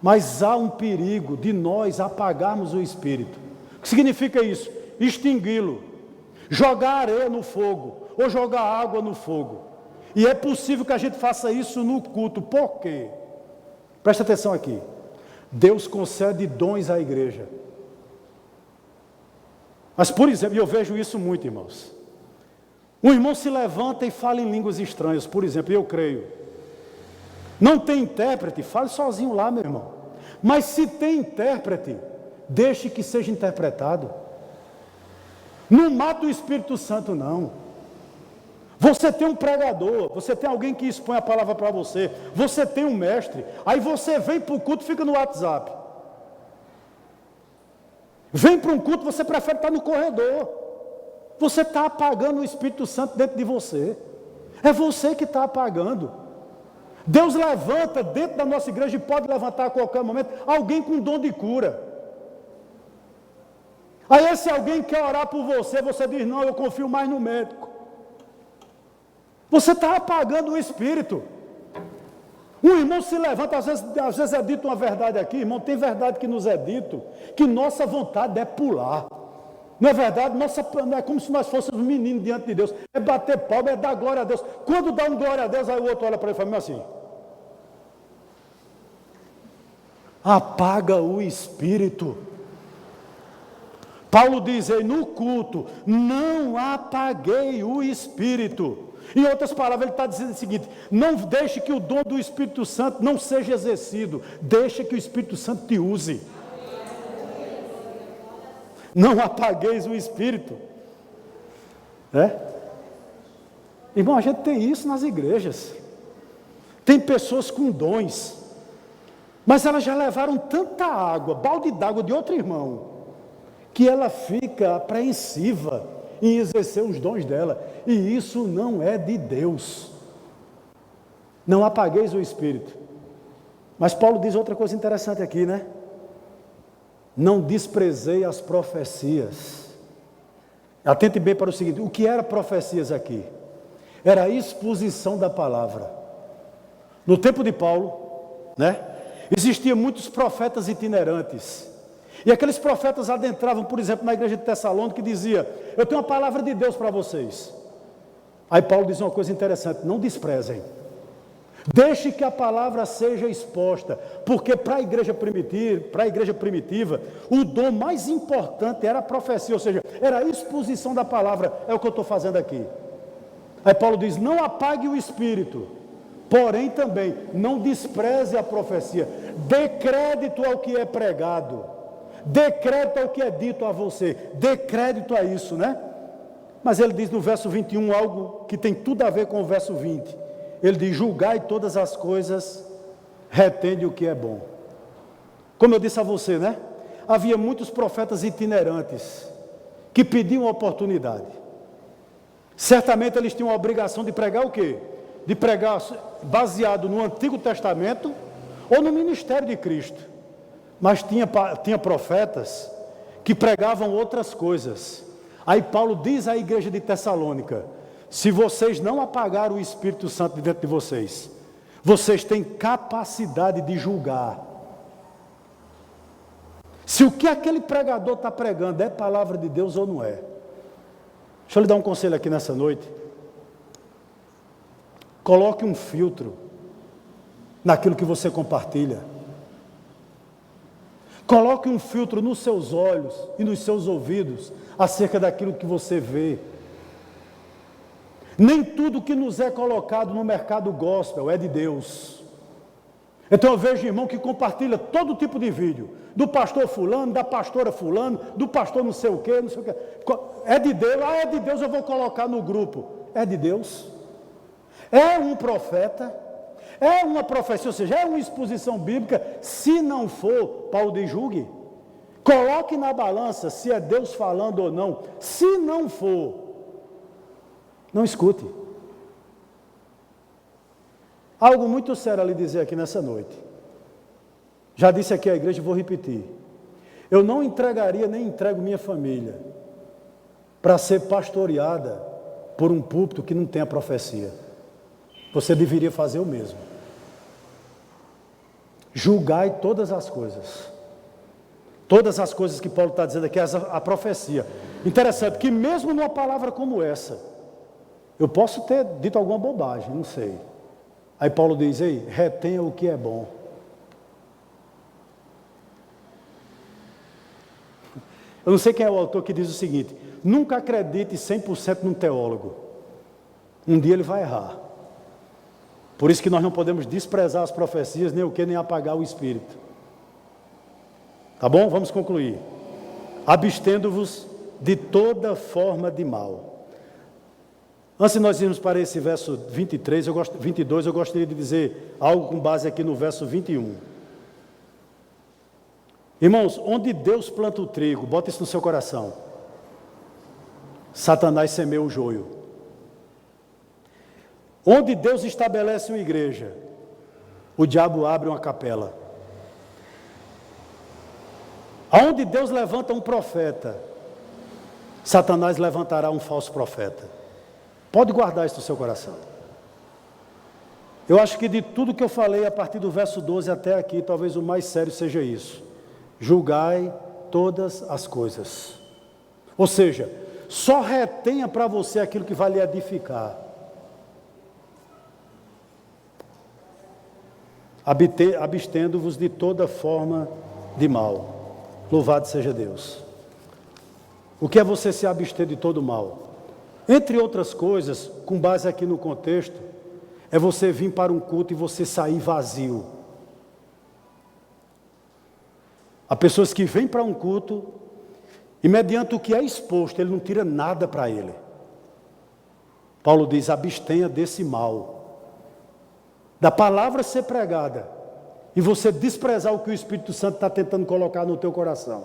Mas há um perigo de nós apagarmos o Espírito. O que significa isso? Extingui-lo. Jogar areia no fogo. Ou jogar água no fogo. E é possível que a gente faça isso no culto. Por quê? Presta atenção aqui. Deus concede dons à igreja. Mas, por exemplo, e eu vejo isso muito, irmãos. Um irmão se levanta e fala em línguas estranhas, por exemplo, e eu creio. Não tem intérprete, fale sozinho lá, meu irmão. Mas se tem intérprete, deixe que seja interpretado. Não mata o Espírito Santo, não. Você tem um pregador, você tem alguém que expõe a palavra para você, você tem um mestre, aí você vem para o culto e fica no WhatsApp. Vem para um culto, você prefere estar no corredor. Você está apagando o Espírito Santo dentro de você. É você que está apagando. Deus levanta dentro da nossa igreja e pode levantar a qualquer momento alguém com dom de cura. Aí se alguém quer orar por você, você diz, não, eu confio mais no médico. Você está apagando o espírito. Um irmão se levanta, às vezes é dito uma verdade aqui, irmão, tem verdade que nos é dito, que nossa vontade é pular. Não é verdade? Não é como se nós fôssemos meninos diante de Deus. É bater palma, é dar glória a Deus. Quando dá um glória a Deus, aí o outro olha para ele e fala assim. Apaga o espírito. Paulo diz aí no culto, não apaguei o espírito. Em outras palavras, ele está dizendo o seguinte, não deixe que o dom do Espírito Santo não seja exercido, deixe que o Espírito Santo te use. Não apagueis o espírito. Irmão, a gente tem isso nas igrejas. Tem pessoas com dons, mas elas já levaram tanta água, balde d'água de outro irmão, que ela fica apreensiva em exercer os dons dela, e isso não é de Deus. Não apagueis o espírito. Mas Paulo diz outra coisa interessante aqui, né? Não desprezei as profecias. Atente bem para o seguinte, o que era profecias aqui? Era a exposição da palavra. No tempo de Paulo, existiam muitos profetas itinerantes. E aqueles profetas adentravam, por exemplo, na igreja de Tessalônica, que dizia, eu tenho uma palavra de Deus para vocês. Aí Paulo diz uma coisa interessante, não desprezem. Deixe que a palavra seja exposta, porque para a igreja primitiva, o dom mais importante era a profecia, ou seja, era a exposição da palavra, é o que eu estou fazendo aqui. Aí Paulo diz, não apague o espírito, porém também, não despreze a profecia, dê crédito ao que é pregado, dê crédito ao que é dito a você, dê crédito a isso, Mas ele diz no verso 21 algo que tem tudo a ver com o verso 20. Ele diz, julgai todas as coisas, retende o que é bom. Como eu disse a você, havia muitos profetas itinerantes, que pediam oportunidade. Certamente eles tinham a obrigação de pregar o quê? De pregar baseado no Antigo Testamento, ou no ministério de Cristo. Mas tinha profetas que pregavam outras coisas. Aí Paulo diz à igreja de Tessalônica, se vocês não apagarem o Espírito Santo dentro de vocês, vocês têm capacidade de julgar. Se o que aquele pregador está pregando é palavra de Deus ou não é. Deixa eu lhe dar um conselho aqui nessa noite. Coloque um filtro naquilo que você compartilha. Coloque um filtro nos seus olhos e nos seus ouvidos acerca daquilo que você vê. Nem tudo que nos é colocado no mercado gospel é de Deus. Então eu vejo irmão que compartilha todo tipo de vídeo, do pastor fulano, da pastora fulano, do pastor não sei o que. É de Deus, é de Deus, eu vou colocar no grupo. É de Deus? É um profeta? É uma profecia, ou seja, é uma exposição bíblica. Se não for, Paulo diz, julgue. Coloque na balança se é Deus falando ou não. Se não for, não escute. Algo muito sério a lhe dizer aqui nessa noite. Já disse aqui à igreja e vou repetir. Eu não entregaria nem entrego minha família para ser pastoreada por um púlpito que não tem a profecia. Você deveria fazer o mesmo. Julgai todas as coisas. Todas as coisas que Paulo está dizendo aqui, a profecia. Interessante que mesmo numa palavra como essa, eu posso ter dito alguma bobagem, não sei. Aí Paulo diz, ei, retenha o que é bom. Eu não sei quem é o autor que diz o seguinte, nunca acredite 100% num teólogo. Um dia ele vai errar. Por isso que nós não podemos desprezar as profecias, nem o que, nem apagar o espírito. Tá bom? Vamos concluir. Abstendo-vos de toda forma de mal. Antes de nós irmos para esse verso 22, eu gostaria de dizer algo com base aqui no verso 21. Irmãos, onde Deus planta o trigo, bota isso no seu coração. Satanás semeia o joio. Onde Deus estabelece uma igreja, o diabo abre uma capela. Aonde Deus levanta um profeta, Satanás levantará um falso profeta. Pode guardar isso no seu coração. Eu acho que de tudo que eu falei a partir do verso 12 até aqui, talvez o mais sério seja isso. Julgai todas as coisas. Ou seja, só retenha para você aquilo que vai lhe edificar. Abstendo-vos de toda forma de mal. Louvado seja Deus. O que é você se abster de todo mal? Entre outras coisas, com base aqui no contexto, é você vir para um culto e você sair vazio. Há pessoas que vêm para um culto e mediante o que é exposto, ele não tira nada para ele. Paulo diz, abstenha desse mal. Da palavra ser pregada e você desprezar o que o Espírito Santo está tentando colocar no teu coração.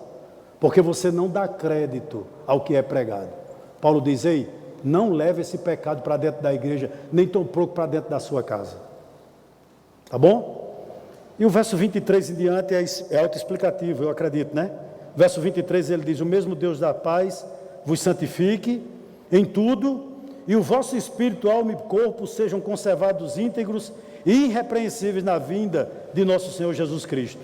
Porque você não dá crédito ao que é pregado. Paulo diz, ei, não leve esse pecado para dentro da igreja, nem tão pouco para dentro da sua casa. Tá bom? E o verso 23 em diante é autoexplicativo, eu acredito, né? Verso 23 ele diz, o mesmo Deus da paz vos santifique em tudo, e o vosso espírito, alma e corpo sejam conservados íntegros e irrepreensíveis na vinda de nosso Senhor Jesus Cristo.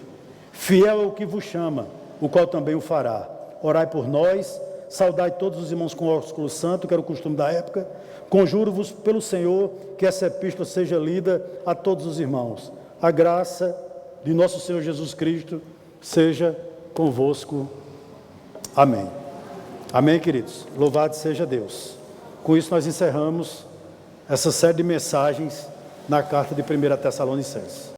Fiel é o que vos chama, o qual também o fará. Orai por nós, saudai todos os irmãos com ósculo santo, que era o costume da época. Conjuro-vos pelo Senhor que essa epístola seja lida a todos os irmãos. A graça de nosso Senhor Jesus Cristo seja convosco. Amém. Amém, queridos. Louvado seja Deus. Com isso nós encerramos essa série de mensagens na carta de 1 Tessalonicenses.